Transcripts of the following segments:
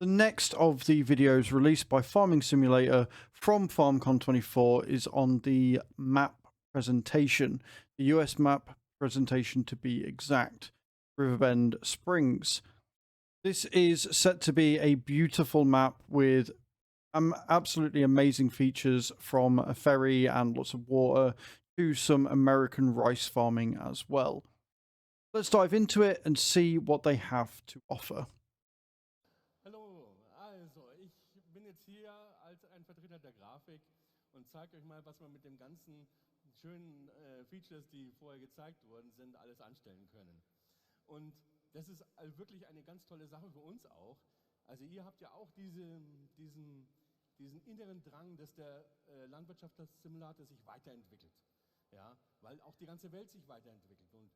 The next of the videos released by Farming Simulator from FarmCon 24 is on the map presentation, the US map presentation to be exact, Riverbend Springs. This is set to be a beautiful map with absolutely amazing features, from a ferry and lots of water to some American rice farming as well. Let's dive into it and see what they have to offer. Hallo, also ich bin jetzt hier als ein Vertreter der Grafik und zeige euch mal, was man mit dem ganzen schönen Features, die vorher gezeigt worden sind, alles anstellen können. Und das ist wirklich eine ganz tolle Sache für uns auch. Also ihr habt ja auch diesen inneren Drang, dass der Landwirtschaftssimulator sich weiterentwickelt. Ja, weil auch die ganze Welt sich weiterentwickelt und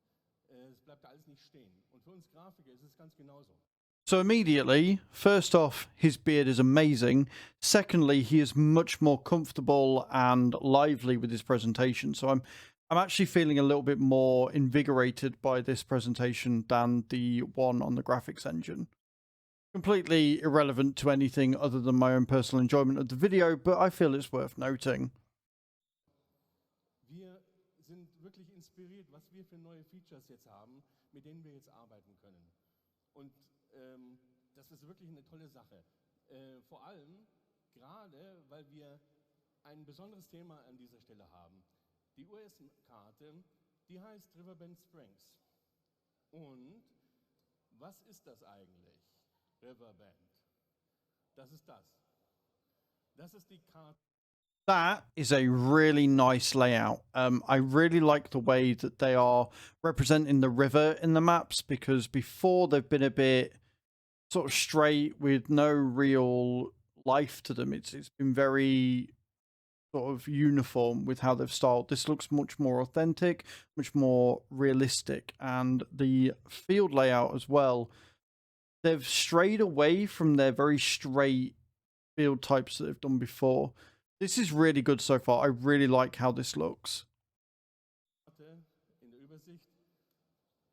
es bleibt da alles nicht stehen. Und für uns Grafiker ist es ganz genauso. So immediately, first off, his beard is amazing. Secondly, he is much more comfortable and lively with his presentation. So I'm actually feeling a little bit more invigorated by this presentation than the one on the graphics engine. Completely irrelevant to anything other than my own personal enjoyment of the video, but I feel it's worth noting. Wir sind wirklich inspiriert, was wir für neue Features jetzt haben, mit denen wir jetzt arbeiten können. Und das ist wirklich eine tolle Sache. Vor allem gerade, weil wir ein besonderes Thema an dieser Stelle haben. Die US-Karte, die heißt Riverbend Springs. Und was ist das eigentlich? Riverbend. Das ist das. Das ist die Karte. That is a really nice layout. I really like the way that they are representing the river in the maps, because before they've been a bit sort of straight with no real life to them. It's been very sort of uniform with how they've styled. This looks much more authentic, much more realistic, and the field layout as well. They've strayed away from their very straight field types that they've done before. This is really good so far. I really like how this looks. In der Übersicht,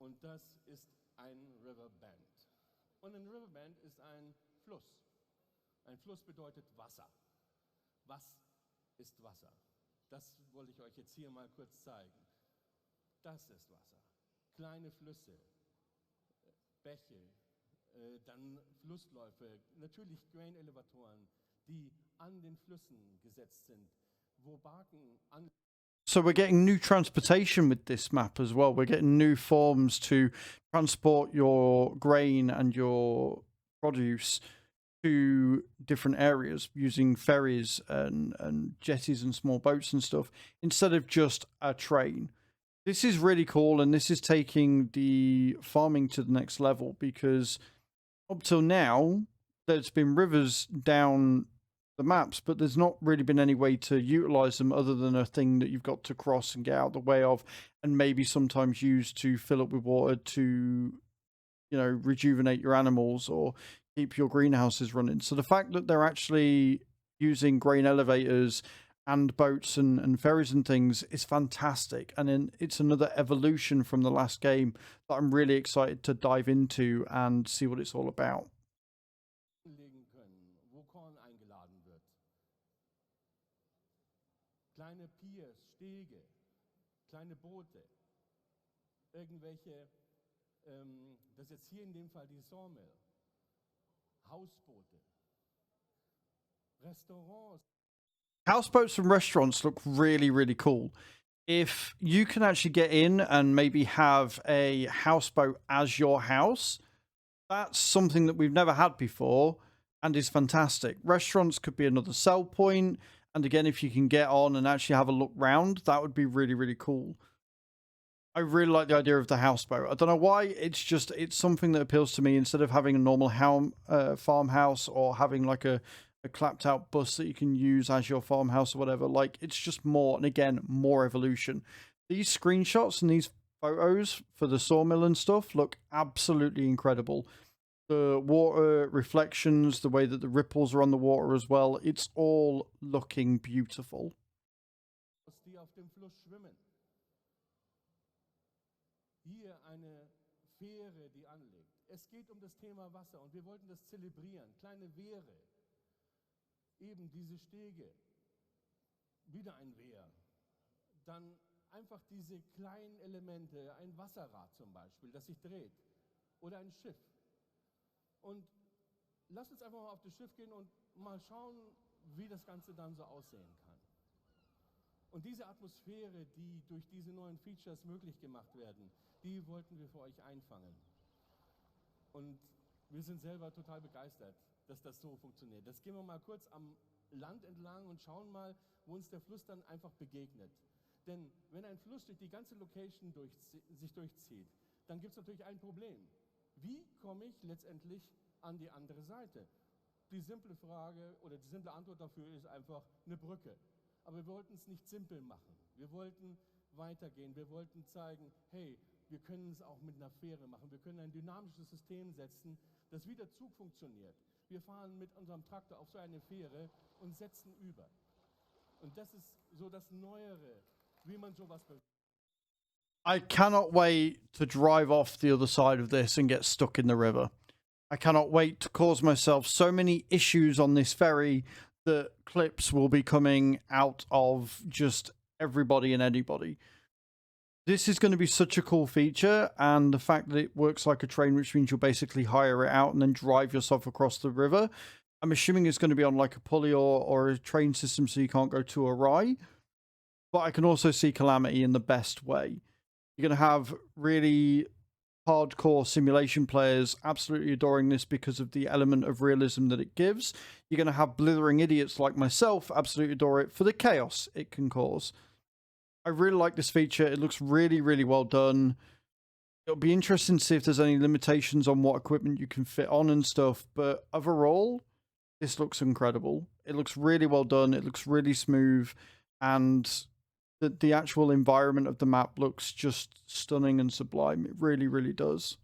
und das ist ein Riverbend. Und ein Riverbend ist ein Fluss. Ein Fluss bedeutet Wasser. Was ist Wasser? Das wollte ich euch jetzt hier mal kurz zeigen. Das ist Wasser. Kleine Flüsse, Bäche, dann Flussläufe, natürlich Grain-Elevatoren, die an den Flüssen gesetzt sind, wo Barken an. So we're getting new transportation with this map as well. We're getting new forms to transport your grain and your produce to different areas using ferries and jetties and small boats and stuff, instead of just a train. This is really cool, and this is taking the farming to the next level, because up till now there's been rivers down the maps, but there's not really been any way to utilize them other than a thing that you've got to cross and get out of the way of, and maybe sometimes use to fill up with water to, you know, rejuvenate your animals or keep your greenhouses running. So the fact that they're actually using grain elevators and boats and ferries and things is fantastic, and then it's another evolution from the last game that I'm really excited to dive into and see what it's all about. Kleine Piers, Stege, kleine Boote, irgendwelche, das ist jetzt hier in dem Fall die Sawmill, Hausboote, Restaurants. Houseboats and restaurants look really, really cool. If you can actually get in and maybe have a houseboat as your house, that's something that we've never had before and is fantastic. Restaurants could be another sell point. And again, if you can get on and actually have a look round, that would be really, really cool. I really like the idea of the houseboat. I don't know why. It's something that appeals to me, instead of having a normal farmhouse, or having like a clapped out bus that you can use as your farmhouse or whatever. Like, it's just more, and again, more evolution. These screenshots and these photos for the sawmill and stuff look absolutely incredible. The water reflections, the way that the ripples are on the water as well, it's all looking beautiful. Die auf dem Fluss schwimmen. Hier eine Fähre, die anlegt. Es geht um das Thema Wasser und wir wollten das zelebrieren. Kleine Wehre, eben diese Stege, wieder ein Wehr. Dann einfach diese kleinen Elemente, ein Wasserrad zum Beispiel, das sich dreht oder ein Schiff. Und lasst uns einfach mal auf das Schiff gehen und mal schauen, wie das Ganze dann so aussehen kann. Und diese Atmosphäre, die durch diese neuen Features möglich gemacht werden, die wollten wir für euch einfangen. Und wir sind selber total begeistert, dass das so funktioniert. Jetzt gehen wir mal kurz am Land entlang und schauen mal, wo uns der Fluss dann einfach begegnet. Denn wenn ein Fluss durch die ganze Location sich durchzieht, dann gibt es natürlich ein Problem. Wie komme ich letztendlich an die andere Seite? Die simple Frage oder die simple Antwort dafür ist einfach eine Brücke. Aber wir wollten es nicht simpel machen. Wir wollten weitergehen. Wir wollten zeigen, hey, wir können es auch mit einer Fähre machen. Wir können ein dynamisches System setzen, das wie der Zug funktioniert. Wir fahren mit unserem Traktor auf so eine Fähre und setzen über. Und das ist so das Neuere, wie man sowas bewegt. I cannot wait to drive off the other side of this and get stuck in the river. I cannot wait to cause myself so many issues on this ferry that clips will be coming out of just everybody and anybody. This is going to be such a cool feature, and the fact that it works like a train, which means you'll basically hire it out and then drive yourself across the river. I'm assuming it's going to be on like a pulley or a train system so you can't go too awry. But I can also see Calamity in the best way. You're going to have really hardcore simulation players absolutely adoring this because of the element of realism that it gives. You're going to have blithering idiots like myself absolutely adore it for the chaos it can cause. I really like this feature. It looks really, really well done. It'll be interesting to see if there's any limitations on what equipment you can fit on and stuff. But overall, this looks incredible. It looks really well done. It looks really smooth. And the actual environment of the map looks just stunning and sublime. It really, really does.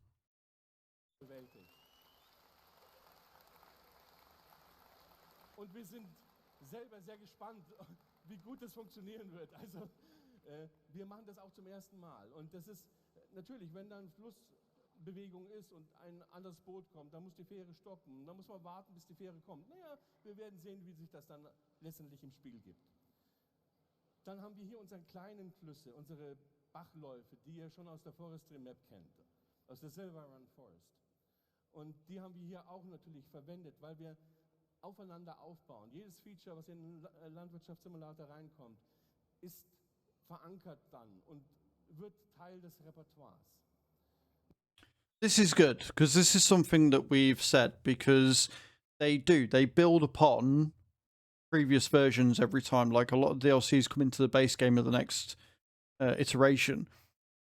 Und wir sind selber sehr gespannt, wie gut das funktionieren wird. Also wir machen das auch zum ersten Mal. Und das ist natürlich, wenn dann Flussbewegung ist und ein anderes Boot kommt, dann muss die Fähre stoppen. Dann muss man warten, bis die Fähre kommt. Naja, wir werden sehen, wie sich das dann letztendlich im Spiel gibt. Dann haben wir hier unsere kleinen Flüsse, unsere Bachläufe, die ihr schon aus der Forestry Map kennt, aus der Silver Run Forest. Und die haben wir hier auch natürlich verwendet, weil wir aufeinander aufbauen. Jedes Feature, was in den Landwirtschaftssimulator reinkommt, ist verankert dann und wird Teil des Repertoires. This is good, because this is something that we've said, because they build upon previous versions every time. Like a lot of DLCs come into the base game of the next iteration.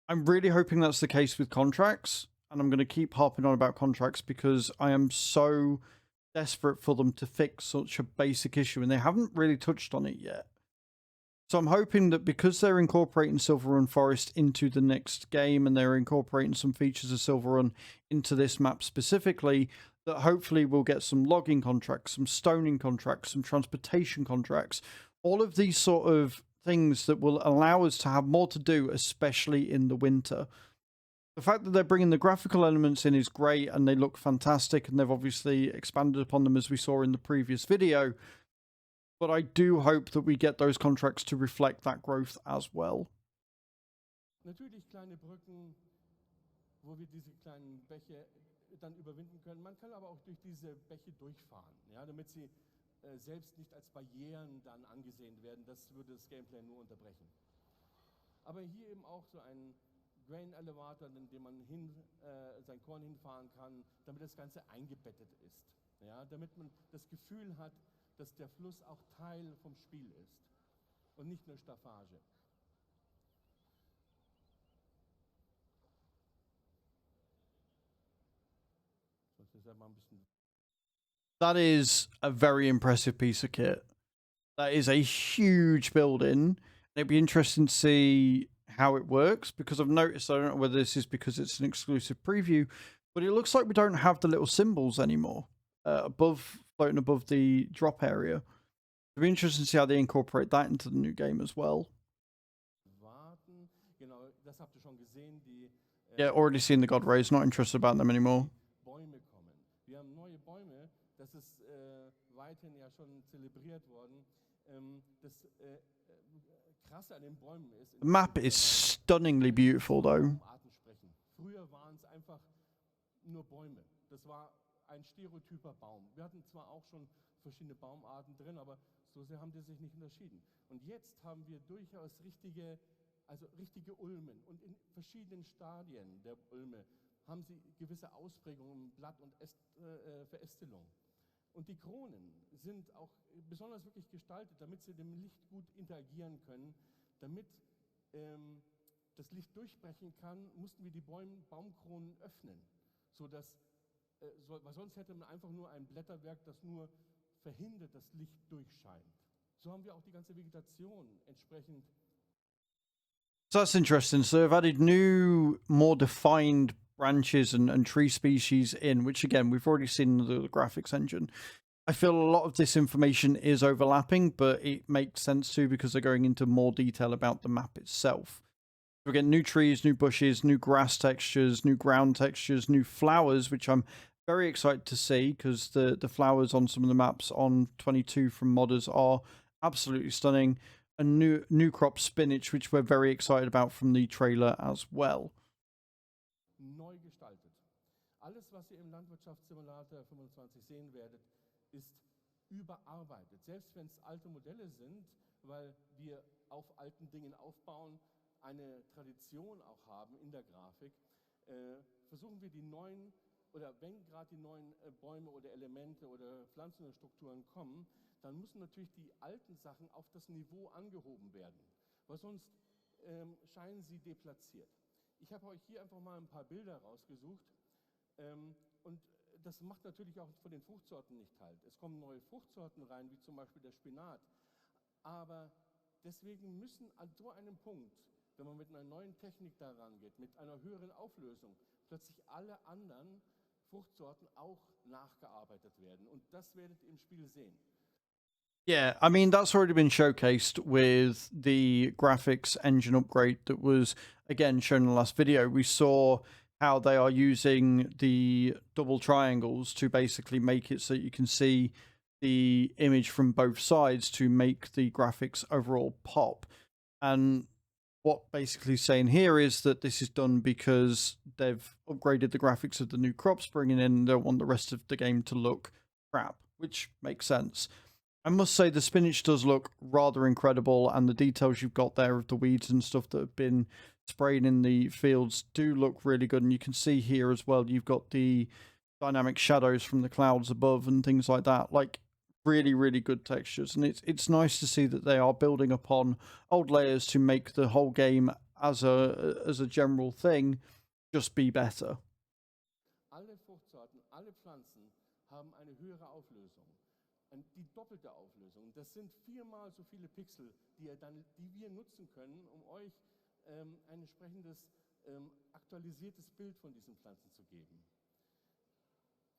I'm really hoping that's the case with contracts, and I'm going to keep harping on about contracts because I am so desperate for them to fix such a basic issue, and they haven't really touched on it yet. So I'm hoping that because they're incorporating Silver Run Forest into the next game and they're incorporating some features of Silver Run into this map specifically, that hopefully we'll get some logging contracts, some stoning contracts, some transportation contracts, all of these sort of things that will allow us to have more to do, especially in the winter. The fact that they're bringing the graphical elements in is great, and they look fantastic, and they've obviously expanded upon them as we saw in the previous video. But I do hope that we get those contracts to reflect that growth as well. Natürlich kleine Brücken, wo wir diese kleinen Bäche dann überwinden können. Man kann aber auch durch diese Bäche durchfahren, ja, damit sie selbst nicht als Barrieren dann angesehen werden. Das würde das Gameplay nur unterbrechen. Aber hier eben auch so ein Grain Elevator, in dem man sein Korn hinfahren kann, damit das Ganze eingebettet ist. Ja, damit man das Gefühl hat, dass der Fluss auch Teil vom Spiel ist und nicht nur Staffage. That is a very impressive piece of kit. That is a huge building. It'd be interesting to see how it works, because I've noticed, I don't know whether this is because it's an exclusive preview, but it looks like we don't have the little symbols anymore floating above the drop area. It'd be interesting to see how they incorporate that into the new game as well. Genau, das habt ihr schon gesehen, Yeah, already seen the God Rays, not interested about them anymore. Bäume, das ist weithin ja schon zelebriert worden. Das Krasse an den Bäumen ist, The map is stunningly beautiful, though. Baumarten sprechen. Früher waren es einfach nur Bäume. Das war ein stereotyper Baum. Wir hatten zwar auch schon verschiedene Baumarten drin, aber so sehr haben die sich nicht unterschieden. Und jetzt haben wir durchaus richtige Ulmen. Und in verschiedenen Stadien der Ulme haben sie gewisse Ausprägungen, Blatt- und Verästelung. Und die Kronen sind auch besonders wirklich gestaltet, damit sie dem Licht gut interagieren können. Damit das Licht durchbrechen kann, mussten wir die Baumkronen öffnen, weil sonst hätte man einfach nur ein Blätterwerk, das nur verhindert, dass Licht durchscheint. So haben wir auch die ganze Vegetation entsprechend. So that's interesting. So they've added new, more defined branches and tree species in, which again, we've already seen in the graphics engine. I feel a lot of this information is overlapping, but it makes sense too because they're going into more detail about the map itself. We get new trees, new bushes, new grass textures, new ground textures, new flowers, which I'm very excited to see because the flowers on some of the maps on 22 from modders are absolutely stunning. A new crop spinach, which we're very excited about from the trailer as well. Neu gestaltet. Alles, was ihr im Landwirtschaftssimulator 25 sehen werdet, ist überarbeitet. Selbst wenn es alte Modelle sind, weil wir auf alten Dingen aufbauen, eine Tradition auch haben in der Grafik, versuchen wir die neuen, oder wenn gerade die neuen Bäume oder Elemente oder Pflanzen oder Strukturen kommen, dann müssen natürlich die alten Sachen auf das Niveau angehoben werden, weil sonst scheinen sie deplatziert. Ich habe euch hier einfach mal ein paar Bilder rausgesucht und das macht natürlich auch von den Fruchtsorten nicht halt. Es kommen neue Fruchtsorten rein, wie zum Beispiel der Spinat, aber deswegen müssen an so einem Punkt, wenn man mit einer neuen Technik da rangeht, mit einer höheren Auflösung, plötzlich alle anderen Fruchtsorten auch nachgearbeitet werden. Und das werdet ihr im Spiel sehen. Yeah, I mean, that's already been showcased with the graphics engine upgrade that was, again, shown in the last video. We saw how they are using the double triangles to basically make it so you can see the image from both sides to make the graphics overall pop. And what basically saying here is that this is done because they've upgraded the graphics of the new crops bringing in and don't want the rest of the game to look crap, which makes sense. I must say the spinach does look rather incredible, and the details you've got there of the weeds and stuff that have been sprayed in the fields do look really good. And you can see here as well, you've got the dynamic shadows from the clouds above and things like that. Like really, really good textures, and it's nice to see that they are building upon old layers to make the whole game as a general thing just be better. Alle Fruchtsorten, alle Pflanzen haben eine höhere Auflösung. Die doppelte Auflösung. Das sind 4-mal so viele Pixel, die wir nutzen können, um euch ein entsprechendes aktualisiertes Bild von diesen Pflanzen zu geben.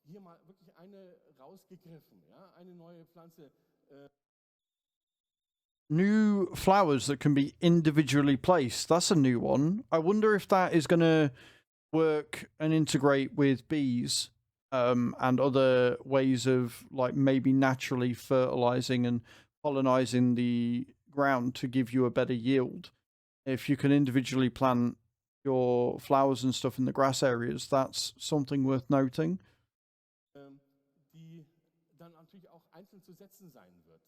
Hier mal wirklich eine rausgegriffen, ja, eine neue Pflanze. New flowers that can be individually placed. That's a new one. I wonder if that is going to work and integrate with bees. And other ways of like maybe naturally fertilizing and colonizing the ground to give you a better yield. If you can individually plant your flowers and stuff in the grass areas, that's something worth noting. Die dann natürlich auch einzeln zu setzen sein wird.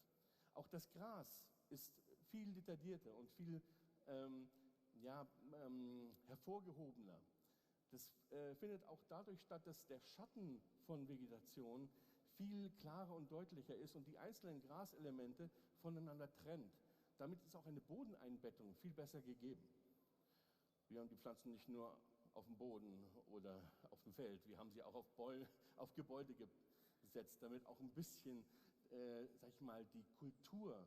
Auch das Gras ist viel detaillierter und viel hervorgehobener. Das findet auch dadurch statt, dass der Schatten von Vegetation viel klarer und deutlicher ist und die einzelnen Graselemente voneinander trennt. Damit ist auch eine Bodeneinbettung viel besser gegeben. Wir haben die Pflanzen nicht nur auf dem Boden oder auf dem Feld, wir haben sie auch auf Gebäude gesetzt, damit auch ein bisschen, sag ich mal, die Kultur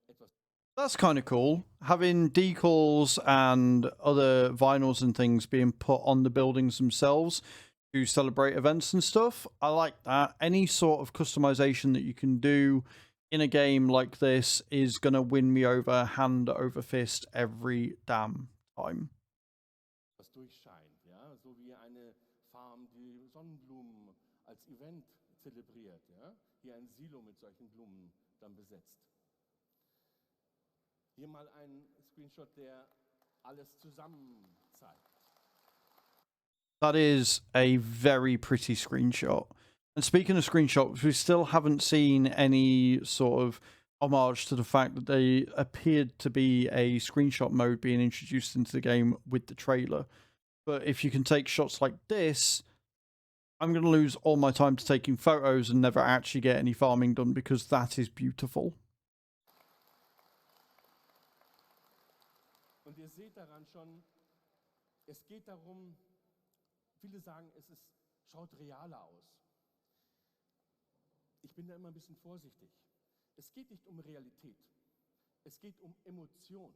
etwas. That's kind of cool. Having decals and other vinyls and things being put on the buildings themselves to celebrate events and stuff. I like that. Any sort of customization that you can do in a game like this is going to win me over hand over fist every damn time. Was durchscheint, ja, so wie eine Farm, die Sonnenblumen als Event zelebriert. Ja? Hier ein Silo mit solchen Blumen dann besetzt. Hier mal ein Screenshot, der alles zusammen zeigt. That is a very pretty screenshot. And speaking of screenshots, we still haven't seen any sort of homage to the fact that they appeared to be a screenshot mode being introduced into the game with the trailer. But if you can take shots like this, I'm going to lose all my time to taking photos and never actually get any farming done because that is beautiful. Und ihr seht daran schon, es geht darum, viele sagen, schaut realer aus. Ich bin da immer ein bisschen vorsichtig. Es geht nicht um Realität, es geht um Emotion.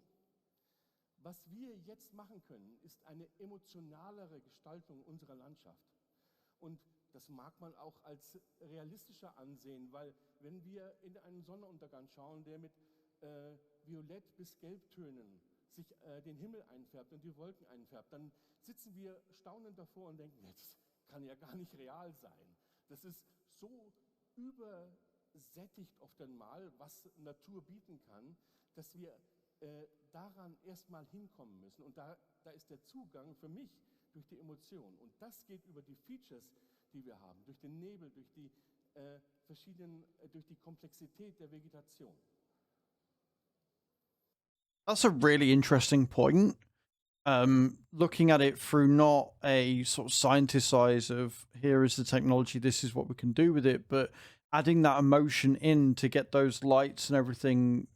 Was wir jetzt machen können, ist eine emotionalere Gestaltung unserer Landschaft. Und das mag man auch als realistischer ansehen, weil wenn wir in einen Sonnenuntergang schauen, der mit Violett- bis Gelbtönen sich den Himmel einfärbt und die Wolken einfärbt, dann sitzen wir staunend davor und denken, das kann ja gar nicht real sein. Das ist so übersättigt oft einmal, was Natur bieten kann, dass wir daran erstmal hinkommen müssen. Und da ist der Zugang für mich durch die Emotion. Und das geht über die Features, die wir haben, durch den Nebel, durch die durch die Komplexität der Vegetation. That's a really interesting point. Looking at it through not a sort of scientist eyes of here is the technology, this is what we can do with it, but adding that emotion in to get those lights and everything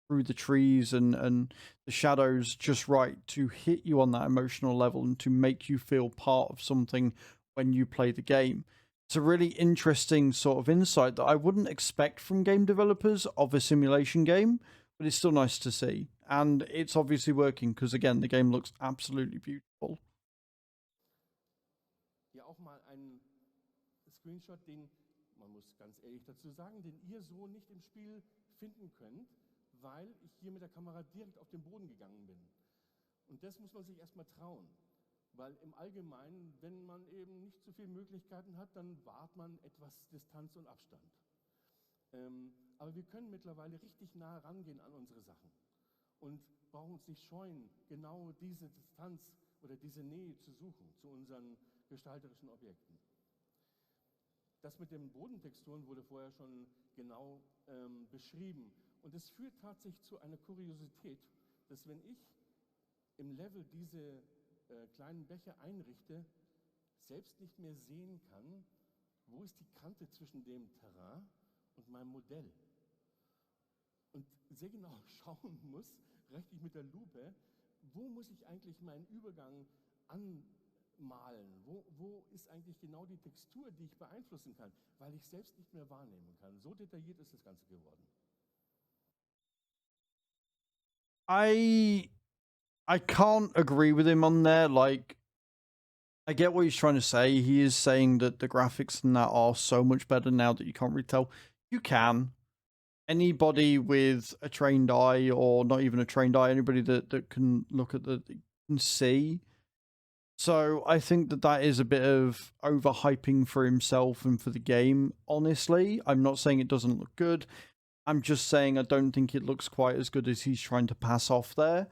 through the trees and the shadows just right to hit you on that emotional level and to make you feel part of something when you play the game. It's a really interesting sort of insight that I wouldn't expect from game developers of a simulation game, but it's still nice to see. And it's obviously working because, again, the game looks absolutely beautiful. Hier auch mal ein Screenshot, den, man muss ganz ehrlich dazu sagen, den ihr so nicht im Spiel finden könnt, weil ich hier mit der Kamera direkt auf den Boden gegangen bin. Und das muss man sich erstmal trauen, weil im Allgemeinen, wenn man eben nicht so viele Möglichkeiten hat, dann wahrt man etwas Distanz und Abstand. Aber wir können mittlerweile richtig nah rangehen an unsere Sachen und brauchen uns nicht scheuen, genau diese Distanz oder diese Nähe zu suchen zu unseren gestalterischen Objekten. Das mit den Bodentexturen wurde vorher schon genau beschrieben. Und es führt tatsächlich zu einer Kuriosität, dass wenn ich im Level diese kleinen Bäche einrichte, selbst nicht mehr sehen kann, wo ist die Kante zwischen dem Terrain und meinem Modell. Und sehr genau schauen muss, richtig mit der Lupe, wo muss ich eigentlich meinen Übergang anmalen? Wo ist eigentlich genau die Textur, die ich beeinflussen kann, weil ich selbst nicht mehr wahrnehmen kann. So detailliert ist das Ganze geworden. I can't agree with him on there. Like, I get what he's trying to say. He is saying that the graphics and that are so much better now that you can't really tell. You can. Anybody with a trained eye, or not even a trained eye, anybody that can look at can see. So I think that is a bit of overhyping for himself and for the game. Honestly, I'm not saying it doesn't look good. I'm just saying I don't think it looks quite as good as he's trying to pass off there.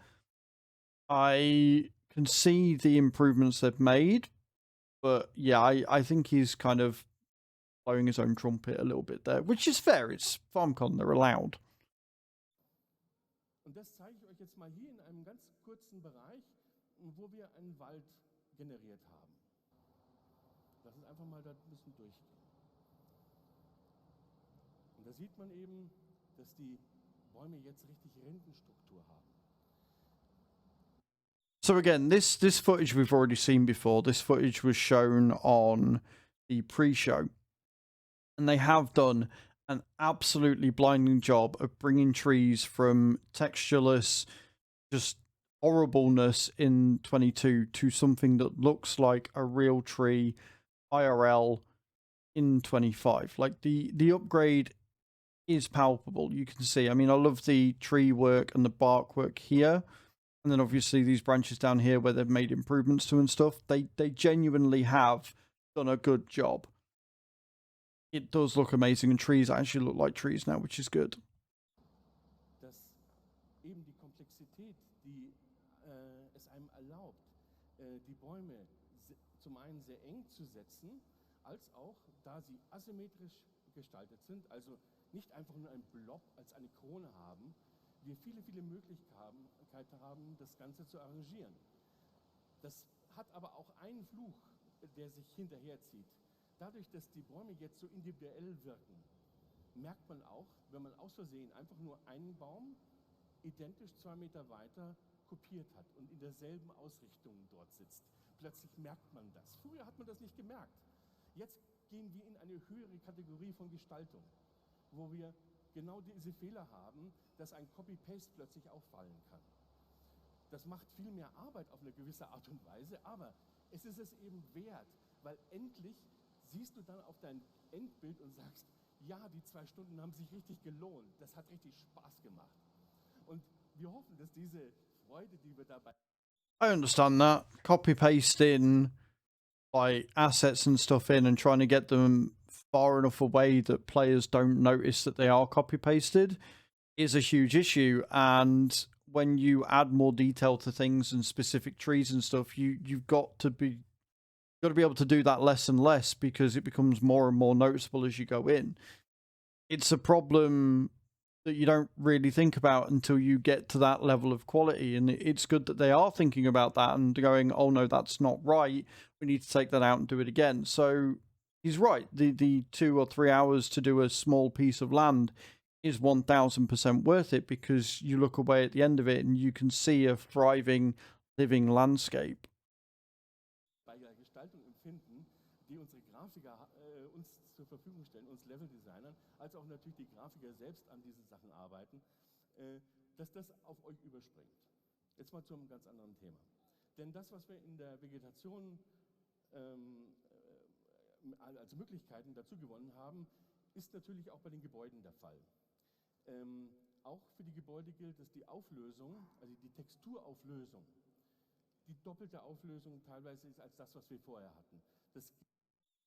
I can see the improvements they've made, but yeah, I think he's kind of blowing his own trumpet a little bit there, which is fair. It's FarmCon, they're allowed. Und das zeige ich euch jetzt mal hier in einem ganz kurzen Bereich, wo wir einen Wald generiert haben. Lass uns einfach mal da ein bisschen durchgehen. Und da sieht man eben, dass die Bäume jetzt richtig Rindenstruktur haben. So again, this footage we've already seen before. This footage was shown on the pre-show. And they have done an absolutely blinding job of bringing trees from textureless, just horribleness in 22 to something that looks like a real tree IRL in 25. Like the upgrade is palpable. You can see, I mean, I love the tree work and the bark work here. And then obviously these branches down here where they've made improvements to and stuff. They genuinely have done a good job. it does look amazing, and trees actually look like trees now, which is good. dass eben die Komplexität, die es einem erlaubt, die Bäume zum einen sehr eng zu setzen, als auch, da sie asymmetrisch gestaltet sind, also nicht einfach nur ein Blob als eine Krone haben, wir viele Möglichkeiten haben, das Ganze zu arrangieren. Das hat aber auch einen Fluch, der sich hinterherzieht. Dadurch, dass die Bäume jetzt so individuell wirken, merkt man auch, wenn man aus Versehen einfach nur einen Baum identisch 2 Meter weiter kopiert hat und in derselben Ausrichtung dort sitzt. Plötzlich merkt man das. Früher hat man das nicht gemerkt. Jetzt gehen wir in eine höhere Kategorie von Gestaltung, wo wir genau diese Fehler haben, dass ein Copy-Paste plötzlich auffallen kann. Das macht viel mehr Arbeit auf eine gewisse Art und Weise, aber es ist es eben wert, weil endlich siehst du dann auf dein Endbild und sagst, ja, die 2 Stunden haben sich richtig gelohnt, das hat richtig Spaß gemacht. Und wir hoffen, dass diese Freude, die wir dabei... I understand that. Copy pasting like assets and stuff in and trying to get them far enough away that players don't notice that they are copy pasted is a huge issue. And when you add more detail to things and specific trees and stuff, you've got to be able to do that less and less, because it becomes more and more noticeable as you go in. It's a problem that you don't really think about until you get to that level of quality, and it's good that they are thinking about that and going, oh no, that's not right, we need to take that out and do it again. So he's right, the 2 or 3 hours to do a small piece of land is 1000% worth it, because you look away at the end of it and you can see a thriving, living landscape. Bei der Gestaltung empfinden, die unsere Grafiker uns zur Verfügung stellen, uns Leveldesignern, als auch natürlich die Grafiker selbst an diesen Sachen arbeiten, dass das auf euch überspringt. Jetzt mal zu einem ganz anderen Thema. Denn das, was wir in der Vegetation als Möglichkeiten dazu gewonnen haben, ist natürlich auch bei den Gebäuden der Fall. Auch für die Gebäude gilt, dass die Auflösung, also die Texturauflösung, die doppelte Auflösung teilweise ist als das, was wir vorher hatten.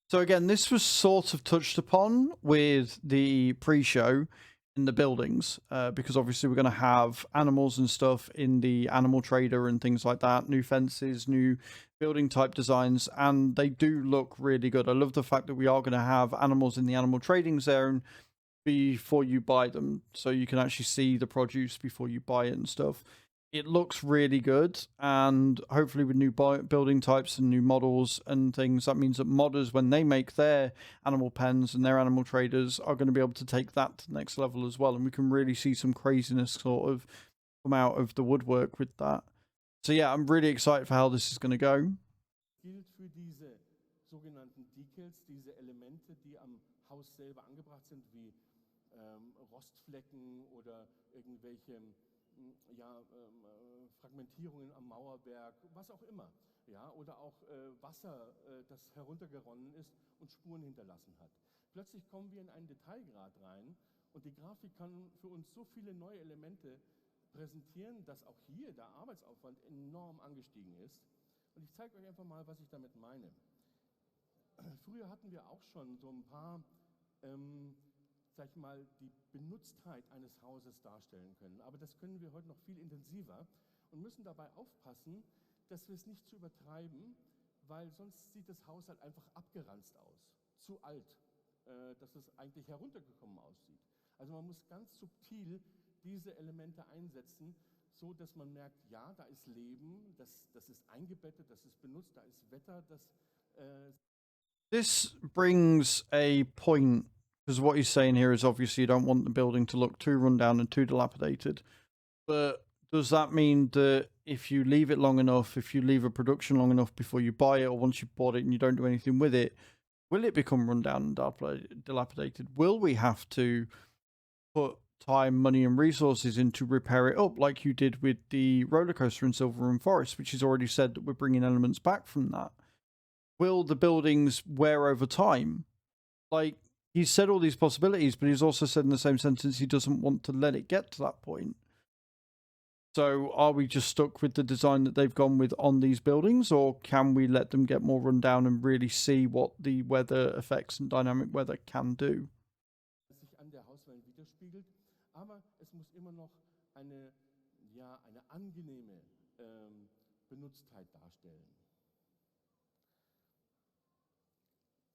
So again, this was sort of touched upon with the pre-show in the buildings, because obviously we're going to have animals and stuff in the animal trader and things like that, new fences, new building type designs, and they do look really good. I love the fact that we are going to have animals in the animal trading zone before you buy them, so you can actually see the produce before you buy it and stuff. It looks really good, and hopefully with new building types and new models and things, that means that modders, when they make their animal pens and their animal traders, are going to be able to take that to the next level as well, and we can really see some craziness sort of come out of the woodwork with that. So yeah, I'm really excited for how this is going to go. Gilt für diese sogenannten Decals, diese Elemente, die am Haus selber angebracht sind, wie Rostflecken oder irgendwelche Fragmentierungen am Mauerwerk, was auch immer. Ja, oder auch Wasser, das heruntergeronnen ist und Spuren hinterlassen hat. Plötzlich kommen wir in einen Detailgrad rein und die Grafik kann für uns so viele neue Elemente präsentieren, dass auch hier der Arbeitsaufwand enorm angestiegen ist. Und ich zeige euch einfach mal, was ich damit meine. Früher hatten wir auch schon so ein paar, sag ich mal, die Benutztheit eines Hauses darstellen können. Aber das können wir heute noch viel intensiver und müssen dabei aufpassen, dass wir es nicht zu übertreiben, weil sonst sieht das Haus halt einfach abgeranzt aus, zu alt, dass es eigentlich heruntergekommen aussieht. Also man muss ganz subtil diese Elemente einsetzen, so dass man merkt, ja, da ist Leben, das ist eingebettet, das ist benutzt, da ist Wetter, das... This brings a point, because what he's saying here is obviously you don't want the building to look too run down and too dilapidated. But does that mean that if you leave it long enough, if you leave a production long enough before you buy it, or once you've bought it and you don't do anything with it, will it become run down and dilapidated? Will we have to put time, money, and resources in to repair it up, like you did with the roller coaster in Silverrun Forest, which is already said that we're bringing elements back from that? Will the buildings wear over time? Like, he's said all these possibilities, but he's also said in the same sentence he doesn't want to let it get to that point. So are we just stuck with the design that they've gone with on these buildings, or can we let them get more run down and really see what the weather effects and dynamic weather can do? Sich an der Hauswand widerspiegelt, aber es muss immer noch eine, ja, eine angenehme Benutztheit darstellen.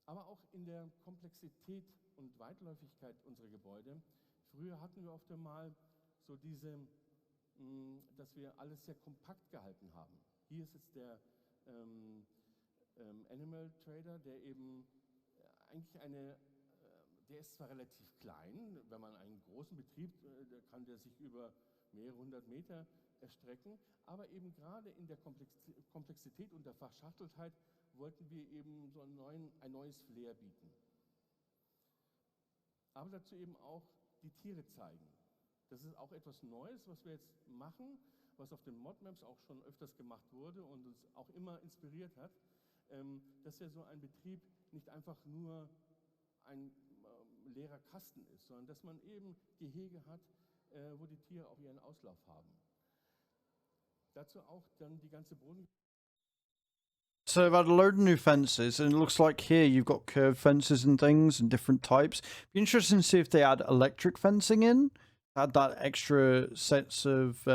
Aber auch in der Komplexität und Weitläufigkeit unserer Gebäude. Früher hatten wir oft einmal so diese, dass wir alles sehr kompakt gehalten haben. Hier ist jetzt der Animal Trader, der eben eigentlich der ist zwar relativ klein, wenn man einen großen Betrieb, da kann der sich über mehrere hundert Meter erstrecken, aber eben gerade in der Komplexität und der Verschachteltheit wollten wir eben so ein neues Flair bieten. Aber dazu eben auch die Tiere zeigen. Das ist auch etwas Neues, was wir jetzt machen, was auf den Modmaps auch schon öfters gemacht wurde und uns auch immer inspiriert hat, dass ja so ein Betrieb nicht einfach nur ein leerer Kasten ist, sondern dass man eben Gehege hat, wo die Tiere auch ihren Auslauf haben. Dazu auch dann die ganze Boden. So they've had a load of new fences, and it looks like here you've got curved fences and things and different types. Be interesting to see if they add electric fencing in, add that extra sense of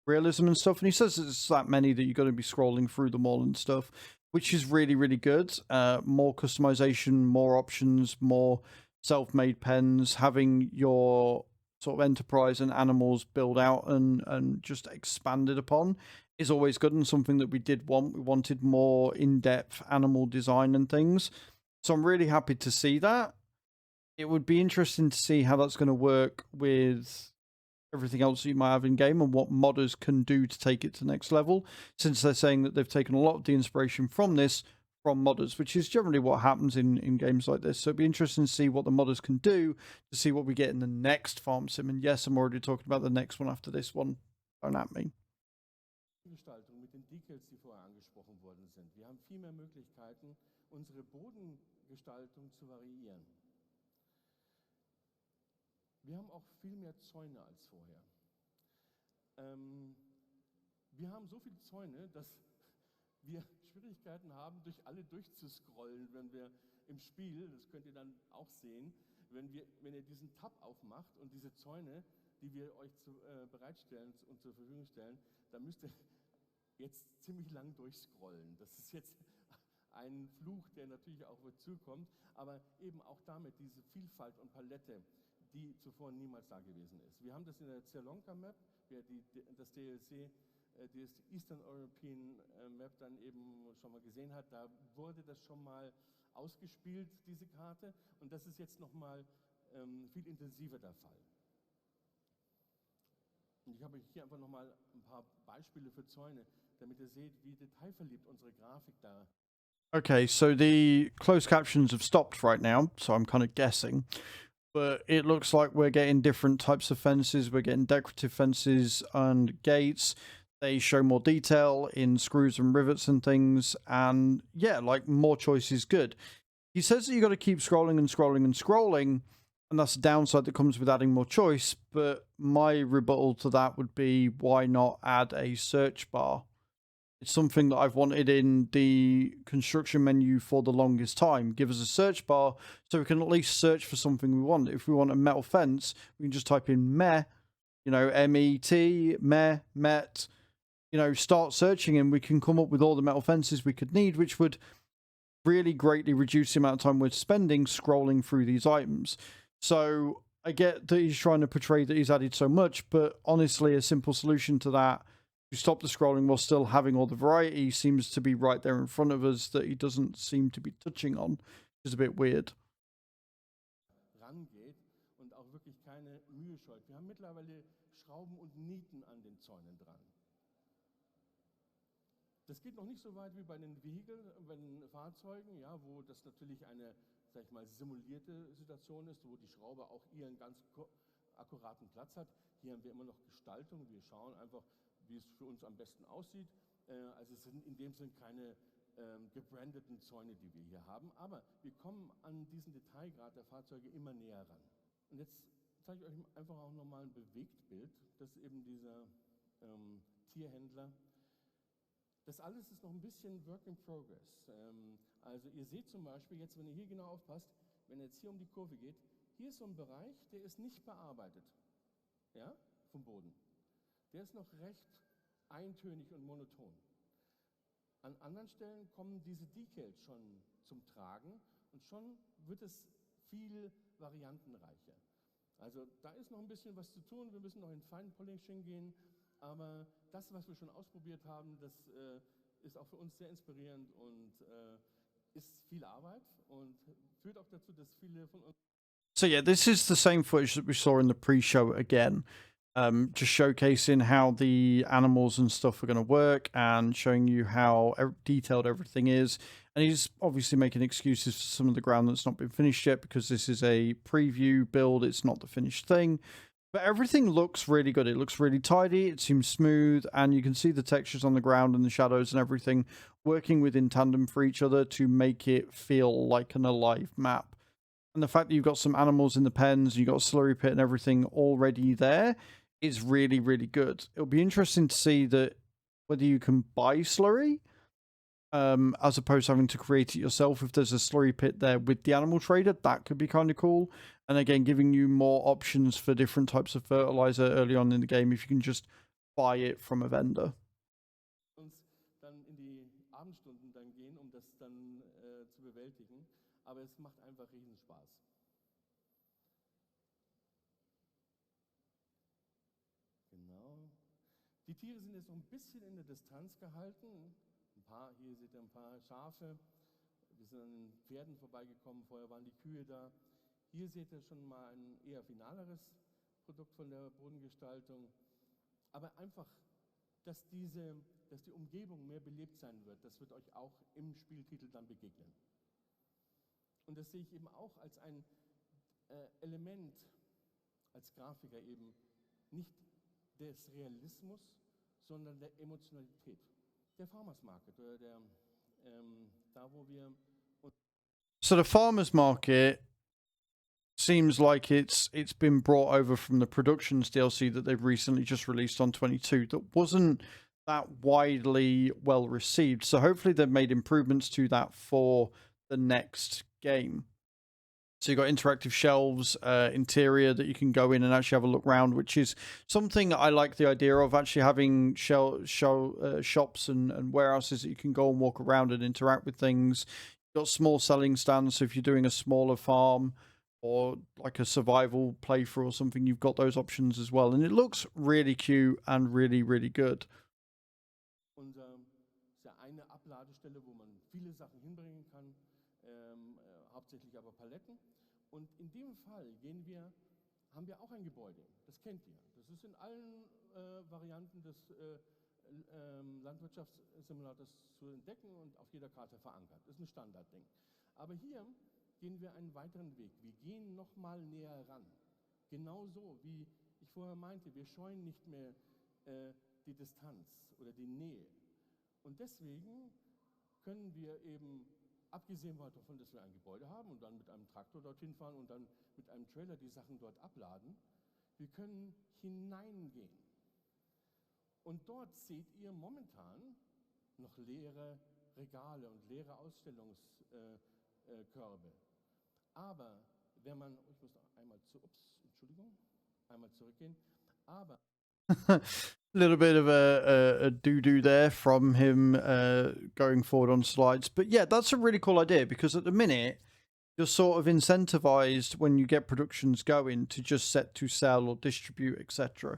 realism and stuff. And he says it's that many that you're going to be scrolling through them all and stuff, which is really, really good. More customization, more options, more self-made pens, having your sort of enterprise and animals build out and just expanded upon is always good, and something that we did want. We wanted more in-depth animal design and things. So I'm really happy to see that. It would be interesting to see how that's going to work with everything else that you might have in game and what modders can do to take it to the next level, since they're saying that they've taken a lot of the inspiration from this from modders, which is generally what happens in games like this. So it'd be interesting to see what the modders can do to see what we get in the next farm sim. And yes, I'm already talking about the next one after this one. Don't at me. Gestaltung mit den Decals, die vorher angesprochen worden sind. Wir haben viel mehr Möglichkeiten, unsere Bodengestaltung zu variieren. Wir haben auch viel mehr Zäune als vorher. Wir haben so viele Zäune, dass wir Schwierigkeiten haben, durch alle durchzuscrollen, wenn wir im Spiel, das könnt ihr dann auch sehen, wenn ihr diesen Tab aufmacht und diese Zäune, die wir euch bereitstellen und zur Verfügung stellen, dann müsst ihr jetzt ziemlich lang durchscrollen. Das ist jetzt ein Fluch, der natürlich auch zukommt, aber eben auch damit diese Vielfalt und Palette, die zuvor niemals da gewesen ist. Wir haben das in der Sri Lanka Map, wer das DLC, das Eastern European Map dann eben schon mal gesehen hat, da wurde das schon mal ausgespielt, diese Karte, und das ist jetzt nochmal viel intensiver der Fall. Und ich habe hier einfach nochmal ein paar Beispiele für Zäune, damit ihr seht, wie detailverliebt unsere Grafik da. Okay, so the closed captions have stopped right now, so I'm kind of guessing. But it looks like we're getting different types of fences. We're getting decorative fences and gates. They show more detail in screws and rivets and things. And yeah, like more choice is good. He says that you got to keep scrolling and scrolling and scrolling. And that's the downside that comes with adding more choice. But my rebuttal to that would be, why not add a search bar? It's something that I've wanted in the construction menu for the longest time. Give us a search bar so we can at least search for something we want. If we want a metal fence, we can just type in meh, M-E-T, meh, met, start searching, and we can come up with all the metal fences we could need, which would really greatly reduce the amount of time we're spending scrolling through these items. So I get that he's trying to portray that he's added so much, but honestly, a simple solution to that, to stop the scrolling while still having all the variety, seems to be right there in front of us that he doesn't seem to be touching on, which is a bit weird. Rangeht und auch wirklich keine Mühe scheut. Wir haben mittlerweile Schrauben und Nieten an den Zäunen dran. Das geht noch nicht so weit wie bei den Vehikeln, bei den Fahrzeugen, ja, wo das natürlich eine, sag ich mal, simulierte Situation ist, wo die Schraube auch ihren ganz akkuraten Platz hat. Hier haben wir immer noch Gestaltung. Wir schauen einfach, wie es für uns am besten aussieht. Also es sind in dem Sinn keine gebrandeten Zäune, die wir hier haben, aber wir kommen an diesen Detailgrad der Fahrzeuge immer näher ran. Und jetzt zeige euch einfach auch nochmal ein Bewegtbild, das eben dieser Tierhändler. Das alles ist noch ein bisschen Work in Progress. Also ihr seht zum Beispiel jetzt, wenn ihr hier genau aufpasst, wenn ihr jetzt hier um die Kurve geht, hier ist so ein Bereich, der ist nicht bearbeitet, ja, vom Boden. Der ist noch recht eintönig und monoton. An anderen Stellen kommen diese Decals schon zum Tragen und schon wird es viel variantenreicher. Also da ist noch ein bisschen was zu tun, wir müssen noch in Fine Polishing gehen, aber das, was wir schon ausprobiert haben, das ist auch für uns sehr inspirierend und ist viel Arbeit und führt auch dazu, dass viele von uns... So yeah, this is the same footage that we saw in the pre-show again. Just showcasing how the animals and stuff are going to work and showing you how detailed everything is. And he's obviously making excuses for some of the ground that's not been finished yet because this is a preview build. It's not the finished thing. But everything looks really good. It looks really tidy. It seems smooth. And you can see the textures on the ground and the shadows and everything working within tandem for each other to make it feel like an alive map. And the fact that you've got some animals in the pens, you've got a slurry pit and everything already there is really, really good. It'll be interesting to see that whether you can buy slurry as opposed to having to create it yourself. If there's a slurry pit there with the animal trader, that could be kind of cool. And again, giving you more options for different types of fertilizer early on in the game if you can just buy it from a vendor. Uns dann in die Abendstunden dann gehen, um das dann zu bewältigen. Aber es macht einfach riesen Spaß. Genau. Die Tiere sind jetzt noch ein bisschen in der Distanz gehalten. Ein paar, hier seht ihr ein paar Schafe. Wir sind an den Pferden vorbeigekommen, vorher waren die Kühe da. Hier seht ihr schon mal ein eher finaleres Produkt von der Bodengestaltung. Aber einfach, dass die Umgebung mehr belebt sein wird, das wird euch auch im Spieltitel dann begegnen. Und das sehe ich eben auch als ein Element, als Grafiker eben, nicht des Realismus, sondern der Emotionalität. Der Farmers Market oder da wo wir... So the farmers market seems like it's been brought over from the Productions DLC that they've recently just released on 22 that wasn't that widely well received. So hopefully they've made improvements to that for the next game. So you've got interactive shelves, interior that you can go in and actually have a look around, which is something I like the idea of, actually having shops and warehouses that you can go and walk around and interact with things. You've got small selling stands, so if you're doing a smaller farm or like a survival playthrough or something, you've got those options as well. And it looks really cute and really, really good. Und ist ja eine Abladestelle, wo man viele Sachen hinbringen kann, hauptsächlich aber Paletten. Und in dem Fall haben wir auch ein Gebäude, das kennt ihr. Das ist in allen Varianten des Landwirtschaftssimulators zu entdecken und auf jeder Karte verankert. Das ist ein Standardding. Aber hier gehen wir einen weiteren Weg. Wir gehen noch mal näher ran. Genauso wie ich vorher meinte, wir scheuen nicht mehr die Distanz oder die Nähe. Und deswegen können wir eben, abgesehen davon, dass wir ein Gebäude haben und dann mit einem Traktor dorthin fahren und dann mit einem Trailer die Sachen dort abladen, wir können hineingehen. Und dort seht ihr momentan noch leere Regale und leere Ausstellungskörbe. Aber wenn man, ich muss einmal zurückgehen, aber... Little bit of a doo-doo there from him going forward on slides. But yeah, that's a really cool idea, because at the minute, you're sort of incentivized when you get productions going to just set to sell or distribute, etc.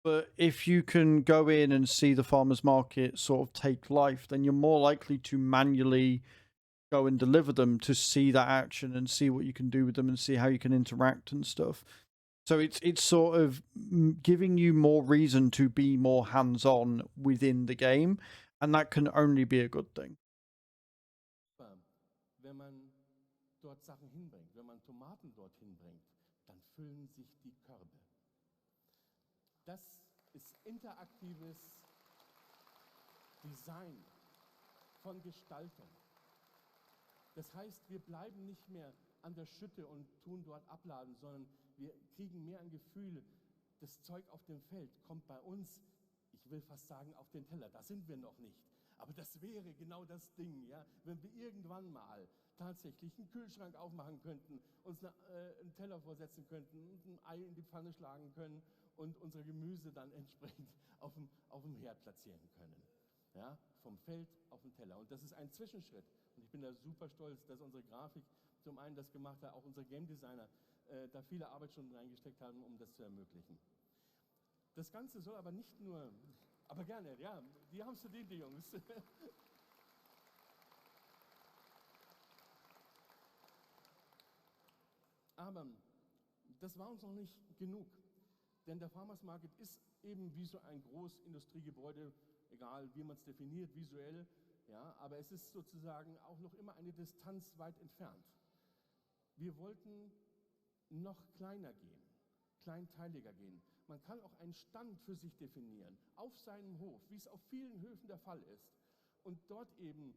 But if you can go in and see the farmer's market sort of take life, then you're more likely to manually go and deliver them to see that action and see what you can do with them and see how you can interact and stuff. So it's sort of giving you more reason to be more hands-on within the game, and that can only be a good thing. Wenn man dort Sachen hinbringt, wenn man Tomaten dorthin bringt, dann füllen sich die Körbe. Das ist interaktives Design von Gestaltung. Das heißt, wir bleiben nicht mehr an der Schütte und tun dort abladen, sondern wir kriegen mehr ein Gefühl, das Zeug auf dem Feld kommt bei uns, ich will fast sagen, auf den Teller. Da sind wir noch nicht. Aber das wäre genau das Ding, ja? Wenn wir irgendwann mal tatsächlich einen Kühlschrank aufmachen könnten, uns einen Teller vorsetzen könnten, ein Ei in die Pfanne schlagen können und unser Gemüse dann entsprechend auf dem Herd platzieren können. Ja? Vom Feld auf den Teller. Und das ist ein Zwischenschritt. Und ich bin da super stolz, dass unsere Grafik zum einen das gemacht hat, auch unsere Game Designer da viele Arbeitsstunden reingesteckt haben, um das zu ermöglichen. Das Ganze soll aber nicht nur, aber gerne, ja, die haben es verdient, die Jungs. Aber das war uns noch nicht genug, denn der Farmers Market ist eben wie so ein Großindustriegebäude, egal wie man es definiert, visuell, ja, aber es ist sozusagen auch noch immer eine Distanz weit entfernt. Wir wollten noch kleiner gehen, kleinteiliger gehen. Man kann auch einen Stand für sich definieren, auf seinem Hof, wie es auf vielen Höfen der Fall ist. Und dort eben.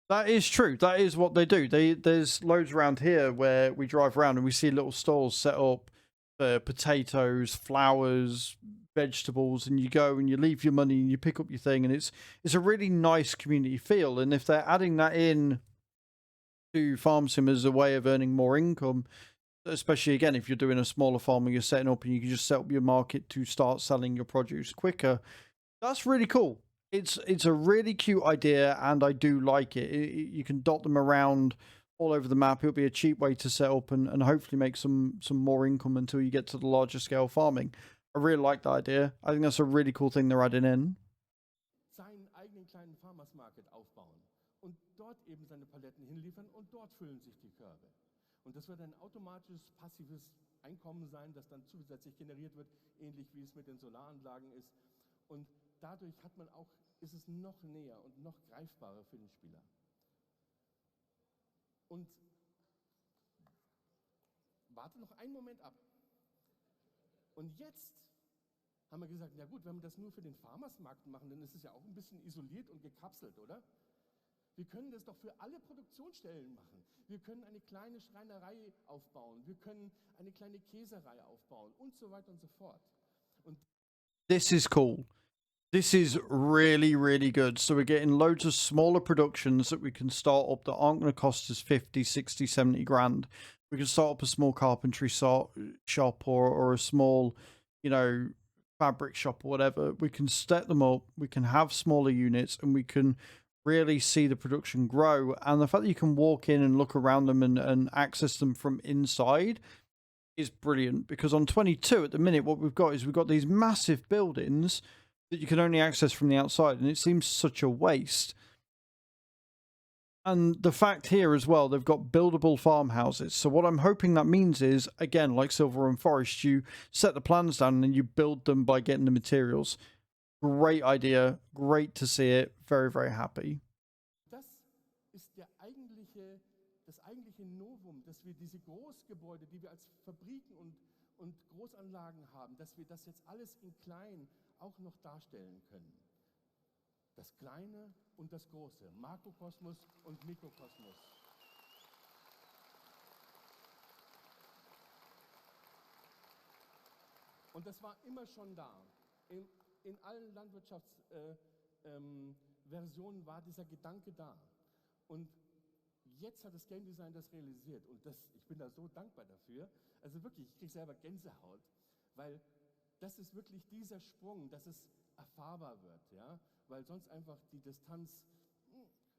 That is true. That is what they do. There's loads around here where we drive around and we see little stalls set up for potatoes, flowers, vegetables, and you go and you leave your money and you pick up your thing, and it's a really nice community feel. And if they're adding that in to farm sim as a way of earning more income, especially again if you're doing a smaller farm and you're setting up and you can just set up your market to start selling your produce quicker, that's really cool. It's a really cute idea, and I do like it. You can dot them around all over the map. It'll be a cheap way to set up and hopefully make some more income until you get to the larger scale farming. I really like that idea. I think that's a really cool thing they're adding in. Seinen eigenen kleinen Farmers Market aufbauen und dort eben seine Paletten hinliefern und dort füllen sich die Körbe. Und das wird ein automatisches, passives Einkommen sein, das dann zusätzlich generiert wird, ähnlich wie es mit den Solaranlagen ist. Und dadurch ist es noch näher und noch greifbarer für den Spieler. Und warte noch einen Moment ab. Und jetzt haben wir gesagt, ja gut, wenn wir das nur für den Farmersmarkt machen, dann ist es ja auch ein bisschen isoliert und gekapselt, oder? Wir können das doch für alle Produktionsstellen machen. Wir können eine kleine Schreinerei aufbauen, wir können eine kleine Käserei aufbauen und so weiter und so fort. Und this is cool. This is really, really good. So we're getting loads of smaller productions that we can start up that aren't going to cost us 50, 60, 70 grand. We can start up a small carpentry shop or a small, fabric shop or whatever. We can set them up. We can have smaller units and we can really see the production grow. And the fact that you can walk in and look around them and access them from inside is brilliant, because on 22 at the minute, what we've got these massive buildings that you can only access from the outside, and it seems such a waste. And the fact here as well, they've got buildable farmhouses. So what I'm hoping that means is, again, like Silver and Forest, you set the plans down and you build them by getting the materials. Great idea. Great to see it. Very, very happy. das ist das eigentliche Novum, dass wir diese Großgebäude, die wir als Fabriken und Großanlagen haben, dass wir das jetzt alles in klein auch noch darstellen können. Das Kleine und das Große, Makrokosmos und Mikrokosmos. Und das war immer schon da. In allen Landwirtschaftsversionen war dieser Gedanke da. Und jetzt hat das Game Design das realisiert. Und ich bin da so dankbar dafür. Also wirklich, ich kriege selber Gänsehaut, weil das ist wirklich dieser Sprung, dass es erfahrbar wird. Ja? Weil sonst einfach die Distanz,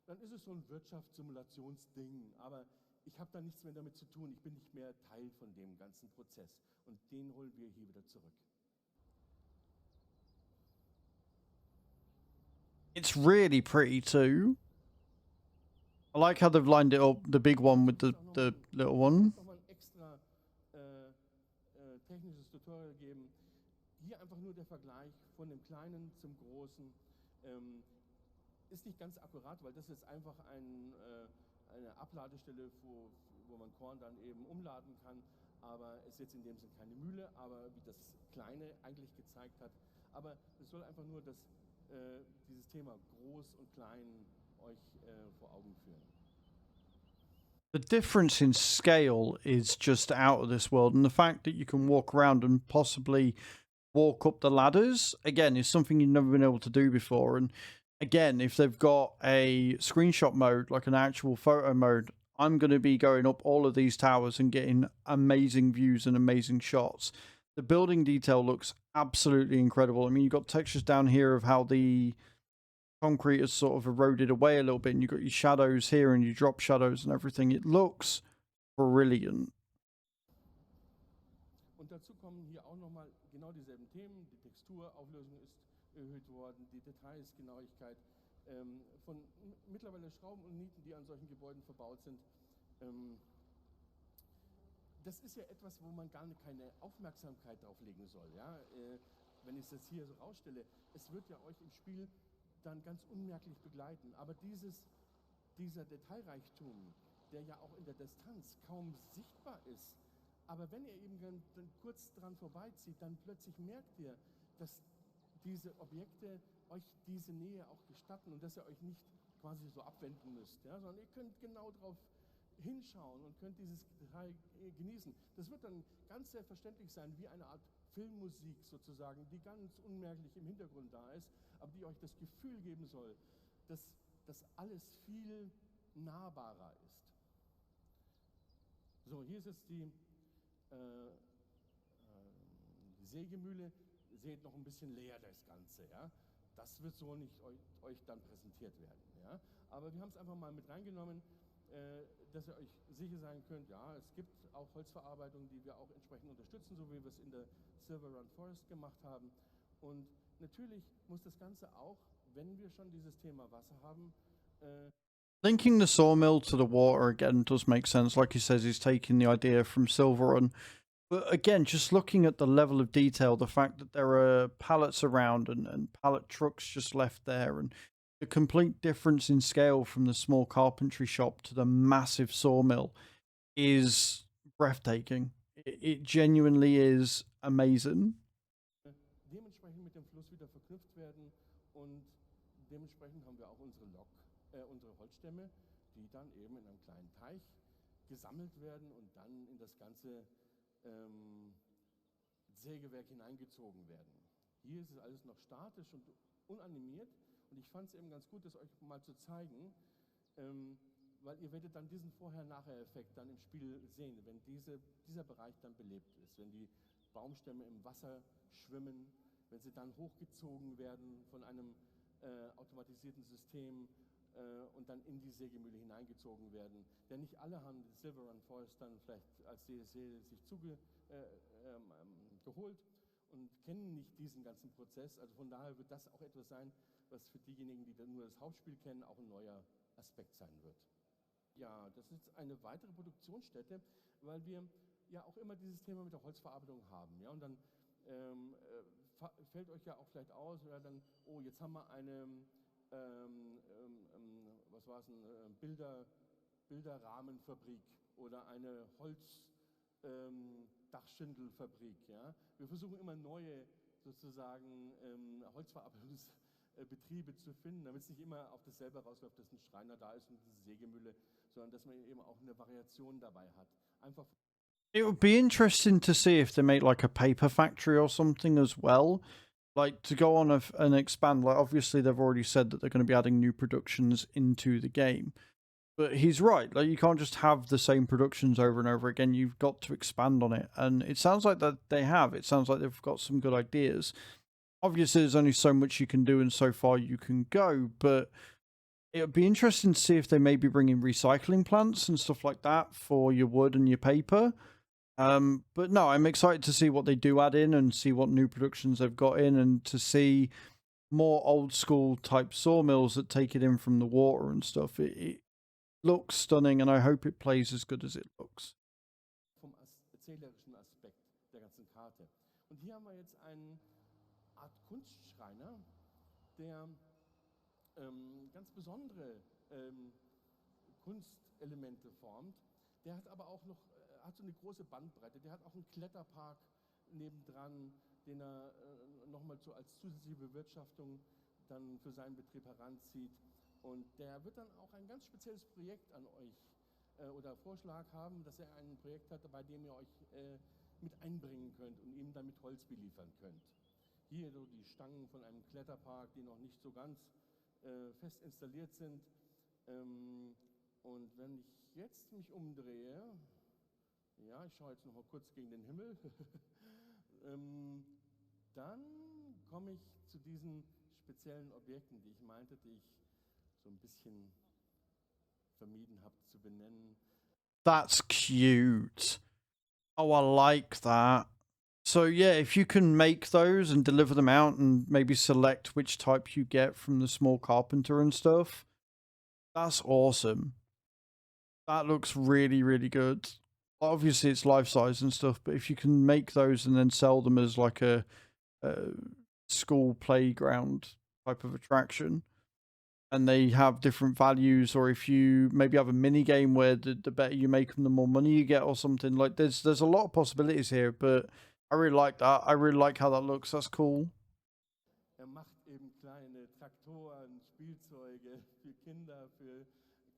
dann ist es so ein Wirtschaftssimulationsding. Aber ich habe da nichts mehr damit zu tun. Ich bin nicht mehr Teil von dem ganzen Prozess. Und den holen wir hier wieder zurück. It's really pretty too. I like how they've lined it up, the big one with the little one. Noch mal ein extra technisches Tutorial geben. Hier einfach nur der Vergleich von dem Kleinen zum Großen. Ist nicht ganz akkurat, weil das ist einfach eine Abladestelle, wo man Korn dann eben umladen kann. Aber es ist jetzt in dem Sinne keine Mühle, aber wie das Kleine eigentlich gezeigt hat. Aber es soll einfach nur dieses Thema Groß und Klein euch vor Augen führen. The difference in scale is just out of this world, and the fact that you can walk around and possibly walk up the ladders again is something you've never been able to do before. And again, if they've got a screenshot mode, like an actual photo mode, I'm going to be going up all of these towers and getting amazing views and amazing shots. The building detail looks absolutely incredible. I mean, you've got textures down here of how the concrete has sort of eroded away a little bit, and you've got your shadows here and your drop shadows and everything. It looks brilliant. Und dazu kommen hier auch nochmal genau dieselben Themen. Die Texturauflösung ist erhöht worden, die Detailsgenauigkeit von mittlerweile Schrauben und Nieten, die an solchen Gebäuden verbaut sind. Ähm, das ist ja etwas, wo man gar keine Aufmerksamkeit drauf legen soll. Ja? Wenn ich es jetzt hier so rausstelle, es wird ja euch im Spiel dann ganz unmerklich begleiten. Aber dieser Detailreichtum, der ja auch in der Distanz kaum sichtbar ist, aber wenn ihr eben dann kurz dran vorbeizieht, dann plötzlich merkt ihr, dass diese Objekte euch diese Nähe auch gestatten und dass ihr euch nicht quasi so abwenden müsst, ja, sondern ihr könnt genau drauf hinschauen und könnt dieses Detail genießen. Das wird dann ganz selbstverständlich sein, wie eine Art Filmmusik sozusagen, die ganz unmerklich im Hintergrund da ist, aber die euch das Gefühl geben soll, dass das alles viel nahbarer ist. So, hier ist jetzt die Sägemühle. Seht noch ein bisschen leer das Ganze. Ja? Das wird so nicht euch dann präsentiert werden. Ja? Aber wir haben es einfach mal mit reingenommen, dass ihr euch sicher sein könnt, ja, es gibt auch Holzverarbeitung, die wir auch entsprechend unterstützen, so wie wir es in der Silver Run Forest gemacht haben. Und natürlich muss das Ganze auch, wenn wir schon dieses Thema Wasser haben, Linking the sawmill to the water again does make sense. Like he says, he's taking the idea from Silver Run. But again, just looking at the level of detail, the fact that there are pallets around and pallet trucks just left there, and the complete difference in scale from the small carpentry shop to the massive sawmill is breathtaking. It genuinely is amazing. dementsprechend mit dem Fluss wieder verknüpft werden und dementsprechend haben wir auch unsere Holzstämme, die dann eben in einem kleinen Teich gesammelt werden und dann in das ganze Sägewerk hineingezogen werden. Hier ist es alles noch statisch und unanimiert und ich fand es eben ganz gut, das euch mal zu zeigen, weil ihr werdet dann diesen Vorher-Nachher-Effekt dann im Spiel sehen, wenn dieser Bereich dann belebt ist, wenn die Baumstämme im Wasser schwimmen, wenn sie dann hochgezogen werden von einem automatisierten System und dann in die Sägemühle hineingezogen werden. Denn nicht alle haben die Silver Run Forest dann vielleicht als DLC sich geholt und kennen nicht diesen ganzen Prozess. Also von daher wird das auch etwas sein, was für diejenigen, die nur das Hauptspiel kennen, auch ein neuer Aspekt sein wird. Ja, das ist eine weitere Produktionsstätte, weil wir ja auch immer dieses Thema mit der Holzverarbeitung haben. Ja? Und dann fällt euch ja auch vielleicht aus, oder dann, oh, jetzt haben wir eine, was war es, Bilderrahmenfabrik oder eine Holzdachschindelfabrik. Ja? Wir versuchen immer neue sozusagen Holzverarbeitungsbetriebe zu finden, damit es nicht immer auf dasselbe rausläuft, dass ein Schreiner da ist und eine Sägemühle, sondern dass man eben auch eine Variation dabei hat. Einfach It would be interesting to see if they make like a paper factory or something as well. Like to go on and expand. Like obviously they've already said that they're going to be adding new productions into the game. But he's right. Like you can't just have the same productions over and over again. You've got to expand on it. And it sounds like that they have. It sounds like they've got some good ideas. Obviously there's only so much you can do and so far you can go, but it would be interesting to see if they maybe bring in recycling plants and stuff like that for your wood and your paper. But no, I'm excited to see what they do add in and see what new productions they've got in, and to see more old school type sawmills that take it in from the water and stuff. It looks stunning, and I hope it plays as good as it looks. vom erzählerischen Aspekt der ganzen Karte. Und hier haben wir jetzt eine Art Kunstschreiner, der ganz besondere Kunstelemente formt. Der hat aber auch noch hat so eine große Bandbreite. Der hat auch einen Kletterpark nebendran, den er nochmal so als zusätzliche Bewirtschaftung dann für seinen Betrieb heranzieht. Und der wird dann auch ein ganz spezielles Projekt an euch oder Vorschlag haben, dass er ein Projekt hat, bei dem ihr euch mit einbringen könnt und ihm dann mit Holz beliefern könnt. Hier so die Stangen von einem Kletterpark, die noch nicht so ganz fest installiert sind. Und wenn ich jetzt mich umdrehe, ja, ich schaue jetzt noch mal kurz gegen den Himmel, dann komme ich zu diesen speziellen Objekten, die ich meinte, die ich so ein bisschen vermieden habe zu benennen. That's cute. Oh, I like that. So yeah, if you can make those and deliver them out and maybe select which type you get from the small carpenter and stuff, that's awesome. That looks really, really good. Obviously, it's life size and stuff, but if you can make those and then sell them as like a school playground type of attraction, and they have different values, or if you maybe have a mini game where the better you make them, the more money you get, or something, like there's a lot of possibilities here. But I really like that. I really like how that looks. That's cool. Macht eben kleine Traktoren, Spielzeuge für Kinder, für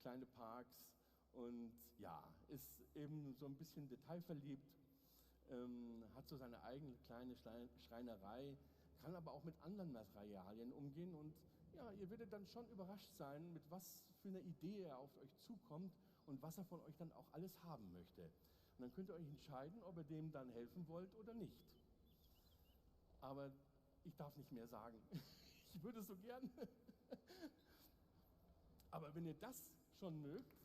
kleine Parks und ja, ist eben so ein bisschen detailverliebt, hat so seine eigene kleine Schreinerei, kann aber auch mit anderen Materialien umgehen und ja, ihr werdet dann schon überrascht sein, mit was für einer Idee er auf euch zukommt und was er von euch dann auch alles haben möchte. Und dann könnt ihr euch entscheiden, ob ihr dem dann helfen wollt oder nicht. Aber ich darf nicht mehr sagen. Ich würde so gern. Aber wenn ihr das schon mögt,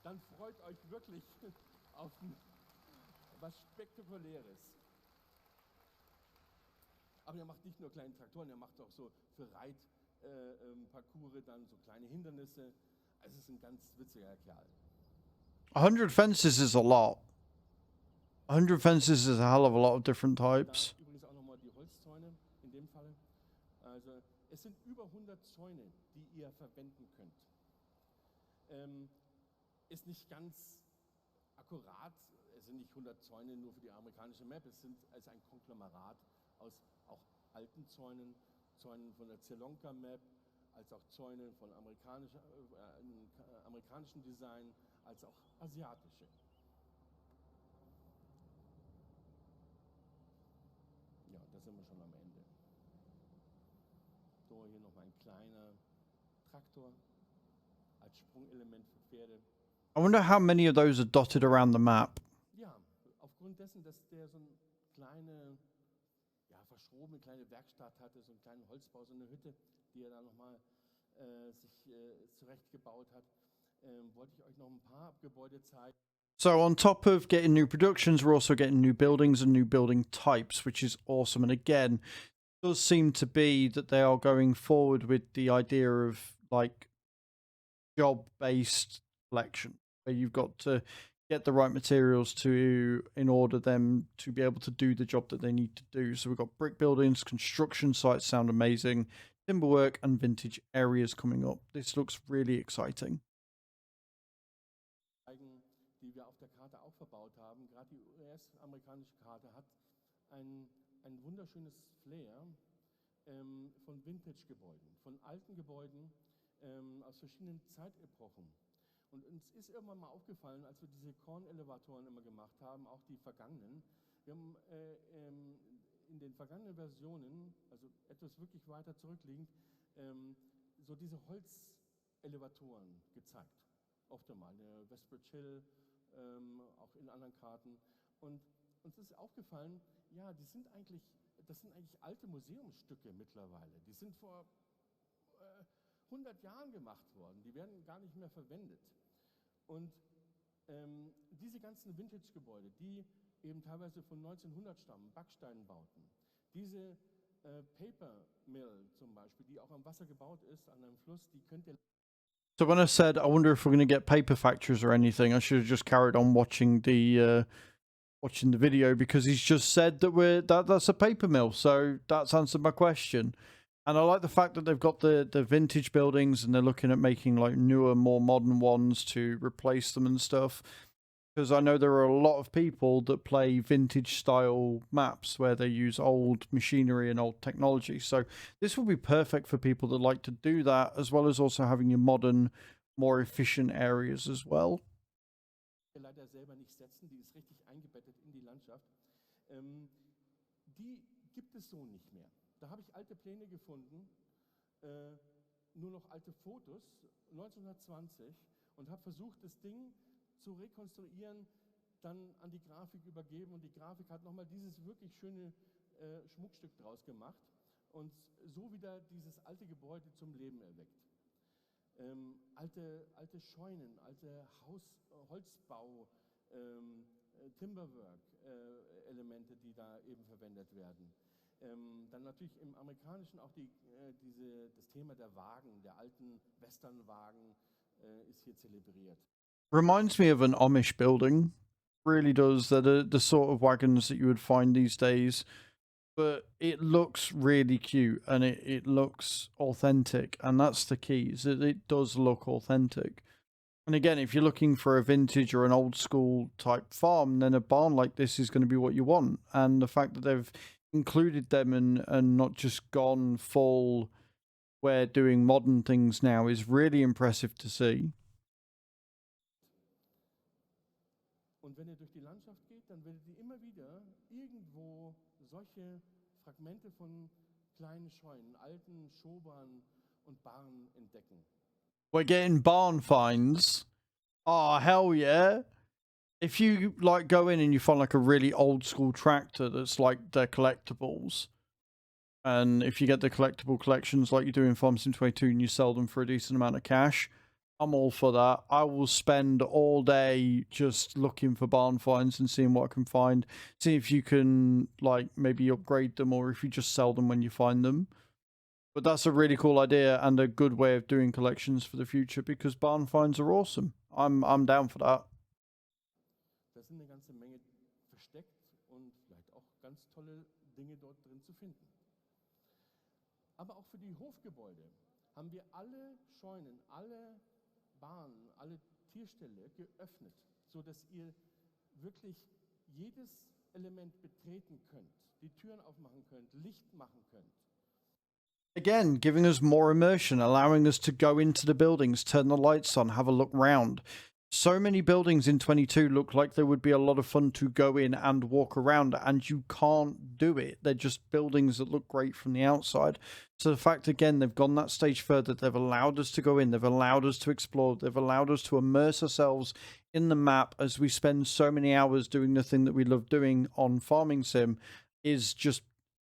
dann freut euch wirklich auf was Spektakuläres. Aber er macht nicht nur kleine Traktoren, er macht auch so für Reitparcours dann so kleine Hindernisse. Also es ist ein ganz witziger Kerl. 100 fences is a lot. 100 fences is a hell of a lot of different types. Da übrigens auch nochmal die Holzzäune in dem Fall. Also es sind über 100 Zäune, die ihr verwenden könnt. Ist nicht ganz akkurat, es sind nicht 100 Zäune nur für die amerikanische Map, es ist ein Konglomerat aus auch alten Zäunen, Zäunen von der Sri Map, als auch Zäune von amerikanischen Design, als auch asiatische. Ja, da sind wir schon am Ende. So, hier noch ein kleiner Traktor als Sprungelement für Pferde. I wonder how many of those are dotted around the map. Ja, aufgrund dessen, dass der so eine kleine, ja, verschrobene kleine Werkstatt hatte, so einen kleinen Holzbau, so eine Hütte, die er da nochmal sich zurechtgebaut hat, wollte ich euch noch ein paar Gebäude zeigen. So on top of getting new productions, we're also getting new buildings and new building types, which is awesome. And again, it does seem to be that they are going forward with the idea of like job-based collection, where you've got to get the right materials in order them to be able to do the job that they need to do. So we've got brick buildings, construction sites sound amazing, timber work and vintage areas coming up. This looks really exciting. Die wir auf der Karte auch verbaut haben. Gerade die US-amerikanische Karte hat ein wunderschönes Flair von Vintage-Gebäuden, von alten Gebäuden aus verschiedenen Zeitepochen. Und uns ist irgendwann mal aufgefallen, als wir diese Korn-Elevatoren immer gemacht haben, auch die vergangenen, wir haben in den vergangenen Versionen, also etwas wirklich weiter zurückliegend, so diese Holzelevatoren gezeigt. Oft einmal, der Westbridge Hill, auch in anderen Karten. Und uns ist aufgefallen, ja, das sind eigentlich alte Museumsstücke mittlerweile. Die sind vor 100 Jahren gemacht worden. Die werden gar nicht mehr verwendet. Und diese ganzen Vintage-Gebäude, die eben teilweise von 1900 stammen, Backsteinbauten, diese Paper Mill zum Beispiel, die auch am Wasser gebaut ist, an einem Fluss, die könnt ihr... So when I said I wonder if we're going to get paper factories or anything, I should have just carried on watching the video, because he's just said that that's a paper mill. So that's answered my question. And I like the fact that they've got the vintage buildings and they're looking at making like newer, more modern ones to replace them and stuff. Because I know there are a lot of people that play vintage style maps where they use old machinery and old technology. So this will be perfect for people that like to do that, as well as also having your modern more efficient areas as well. Leider selber nicht setzen, die ist richtig eingebettet in die Landschaft. Die gibt es so nicht mehr. Da habe ich alte Pläne gefunden, nur noch alte Fotos, 1920, und habe versucht, das Ding zu rekonstruieren, dann an die Grafik übergeben, und die Grafik hat nochmal dieses wirklich schöne Schmuckstück draus gemacht und so wieder dieses alte Gebäude zum Leben erweckt. Alte Scheunen, alte Holzbau, Timberwork-Elemente, die da eben verwendet werden. Dann natürlich im Amerikanischen auch das Thema der Wagen, der alten Westernwagen ist hier zelebriert. Reminds me of an Amish building. Really does. They're the sort of wagons that you would find these days. But it looks really cute and it looks authentic. And that's the key, is that it does look authentic. And again, if you're looking for a vintage or an old school type farm, then a barn like this is going to be what you want. And the fact that they've included them and not just gone full, we're doing modern things now, is really impressive to see. Und wenn ihr durch die Landschaft geht, dann werdet ihr immer wieder irgendwo solche Fragmente von kleinen Scheunen, alten Schobern und Barren entdecken. We're getting barn finds. Oh, hell yeah. If you like go in and you find like a really old school tractor that's like their collectibles, and if you get the collectible collections like you do in Farm Sim 22 and you sell them for a decent amount of cash, I'm all for that. I will spend all day just looking for barn finds and seeing what I can find. See if you can like maybe upgrade them, or if you just sell them when you find them. But that's a really cool idea and a good way of doing collections for the future, because barn finds are awesome. I'm down for that. Da sind eine ganze Menge versteckt und vielleicht auch ganz tolle Dinge dort drin zu finden. Aber auch für die Hofgebäude haben wir alle Scheunen, alle Bahnen, alle Tierställe geöffnet, sodass ihr wirklich jedes Element betreten könnt, die Türen aufmachen könnt, Licht machen könnt. Again, giving us more immersion, allowing us to go into the buildings, turn the lights on, have a look round. So many buildings in 22 look like they would be a lot of fun to go in and walk around, and you can't do it. They're just buildings that look great from the outside. So the fact, again, they've gone that stage further, they've allowed us to go in, they've allowed us to explore, they've allowed us to immerse ourselves in the map as we spend so many hours doing the thing that we love doing on Farming Sim, is just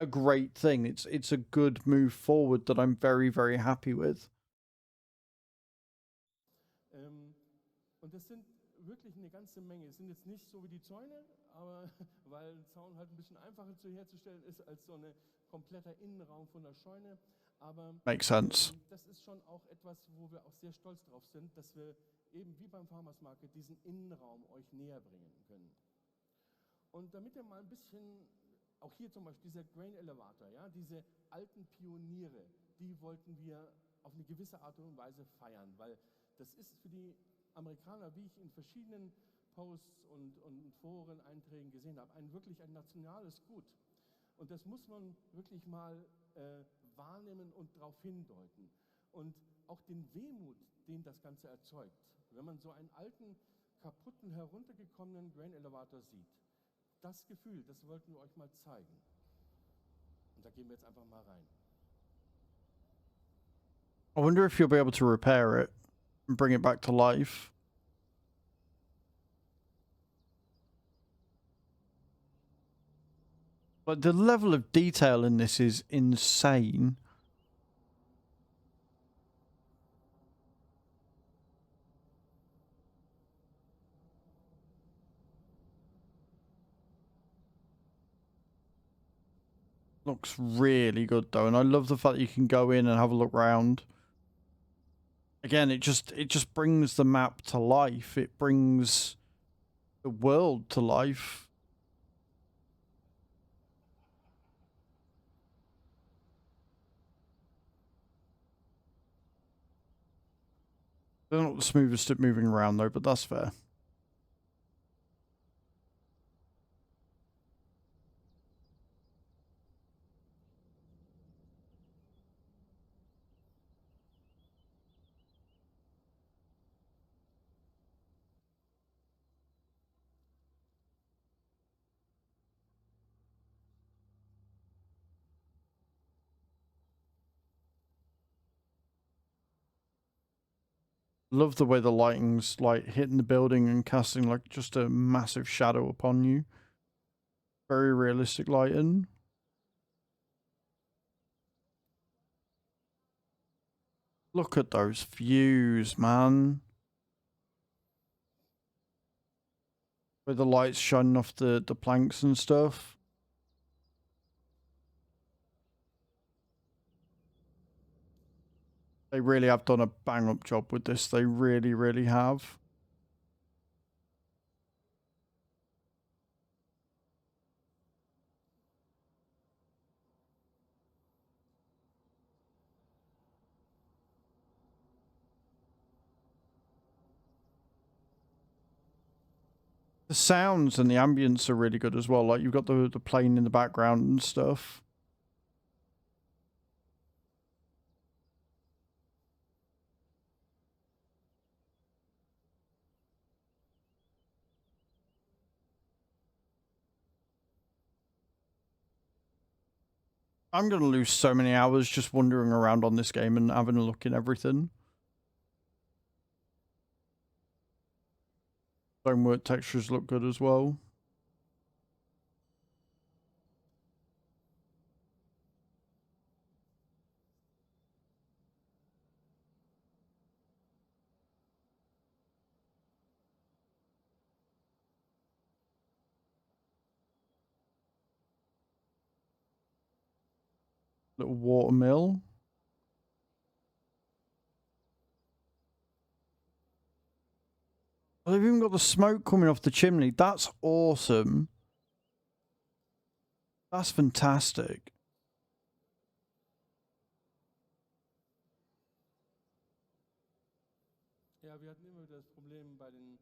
a great thing. It's a good move forward that I'm very, very happy with. Und das sind wirklich eine ganze Menge. Es sind jetzt nicht so wie die Zäune, aber weil ein Zaun halt ein bisschen einfacher herzustellen ist als so ein kompletter Innenraum von der Scheune. Aber Makes sense. das ist schon auch etwas, wo wir auch sehr stolz drauf sind, dass wir eben wie beim Farmers Market diesen Innenraum euch näher bringen können. Und damit ihr mal ein bisschen, auch hier zum Beispiel dieser Grain Elevator, ja, diese alten Pioniere, die wollten wir auf eine gewisse Art und Weise feiern, weil das ist für die Amerikaner, wie ich in verschiedenen Posts und Foren-Einträgen gesehen habe, wirklich ein nationales Gut. Und das muss man wirklich mal wahrnehmen und darauf hindeuten. Und auch den Wehmut, den das Ganze erzeugt, wenn man so einen alten, kaputten, heruntergekommenen Grain Elevator sieht. Das Gefühl, das wollten wir euch mal zeigen. Und da gehen wir jetzt einfach mal rein. I wonder if you'll be able to repair it and bring it back to life. But the level of detail in this is insane. Looks really good though, and I love the fact that you can go in and have a look round. Again, it just brings the map to life. It brings the world to life. They're not the smoothest at moving around though, but that's fair. Love the way the lighting's like hitting the building and casting like just a massive shadow upon you. Very realistic lighting. Look at those views, man. With the lights shining off the planks and stuff. They really have done a bang up job with this. They really, really have. The sounds and the ambience are really good as well. Like you've got the plane in the background and stuff. I'm going to lose so many hours just wandering around on this game and having a look in everything. Stonework textures look good as well. Little water mill. Oh, they've even got the smoke coming off the chimney. That's awesome. That's fantastic. Ja, wir hatten immer wieder das Problem bei den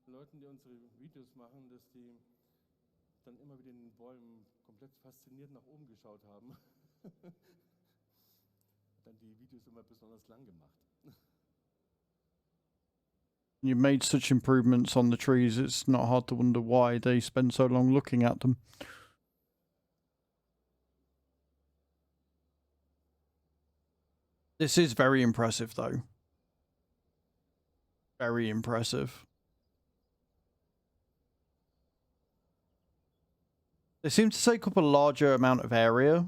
Leuten, die unsere Videos machen, dass die dann immer wieder in den Bäumen komplett fasziniert nach oben geschaut haben. Dann die Videos immer besonders lang gemacht. You've made such improvements on the trees, it's not hard to wonder why they spend so long looking at them. This is very impressive, though. Very impressive. They seem to take up a larger amount of area,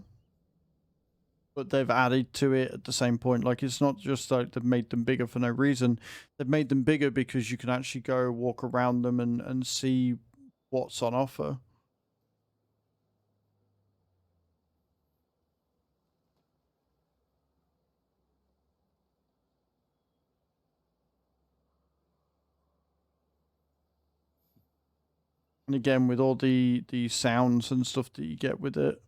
but they've added to it at the same point. Like, it's not just like they've made them bigger for no reason. They've made them bigger because you can actually go walk around them and see what's on offer. And again, with all the sounds and stuff that you get with it.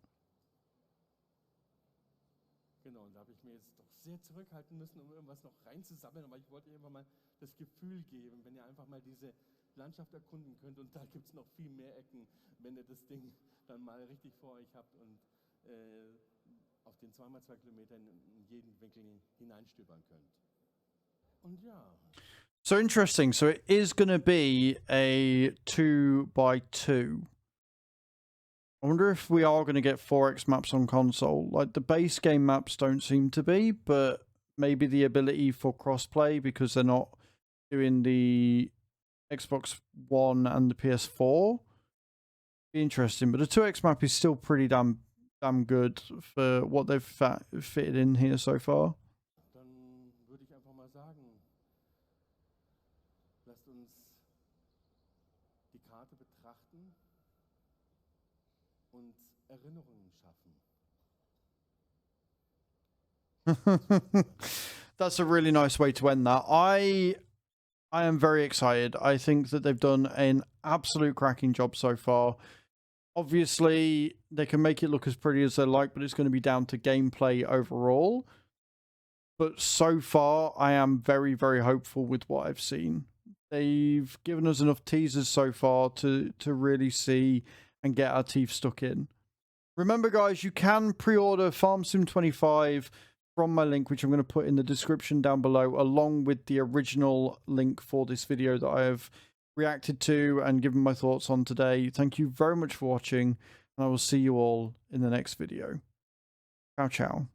Genau, und da habe ich mir jetzt doch sehr zurückhalten müssen, um irgendwas noch reinzusammeln, aber ich wollte ihr einfach mal das Gefühl geben, wenn ihr einfach mal diese Landschaft erkunden könnt und da gibt es noch viel mehr Ecken, wenn ihr das Ding dann mal richtig vor euch habt und auf den 2x2 Kilometern in jeden Winkel hineinstöbern könnt. Und ja. So interesting. So it is going to be a 2x2. I wonder if we are going to get 4x maps on console. Like the base game maps don't seem to be, but maybe the ability for crossplay because they're not doing the Xbox One and the PS4. Be interesting, but the 2x map is still pretty damn good for what they've fitted in here so far. Dann würde ich einfach mal sagen, lasst uns die Karte betrachten und Erinnerungen schaffen. That's a really nice way to end that. I am very excited. I think that they've done an absolute cracking job so far. Obviously, they can make it look as pretty as they like, but it's going to be down to gameplay overall. But so far, I am very, very hopeful with what I've seen. They've given us enough teasers so far to really see and get our teeth stuck in. Remember, guys, you can pre-order Farm Sim 25 from my link, which I'm going to put in the description down below, along with the original link for this video that I have reacted to and given my thoughts on today. Thank you very much for watching, and I will see you all in the next video. Ciao, ciao.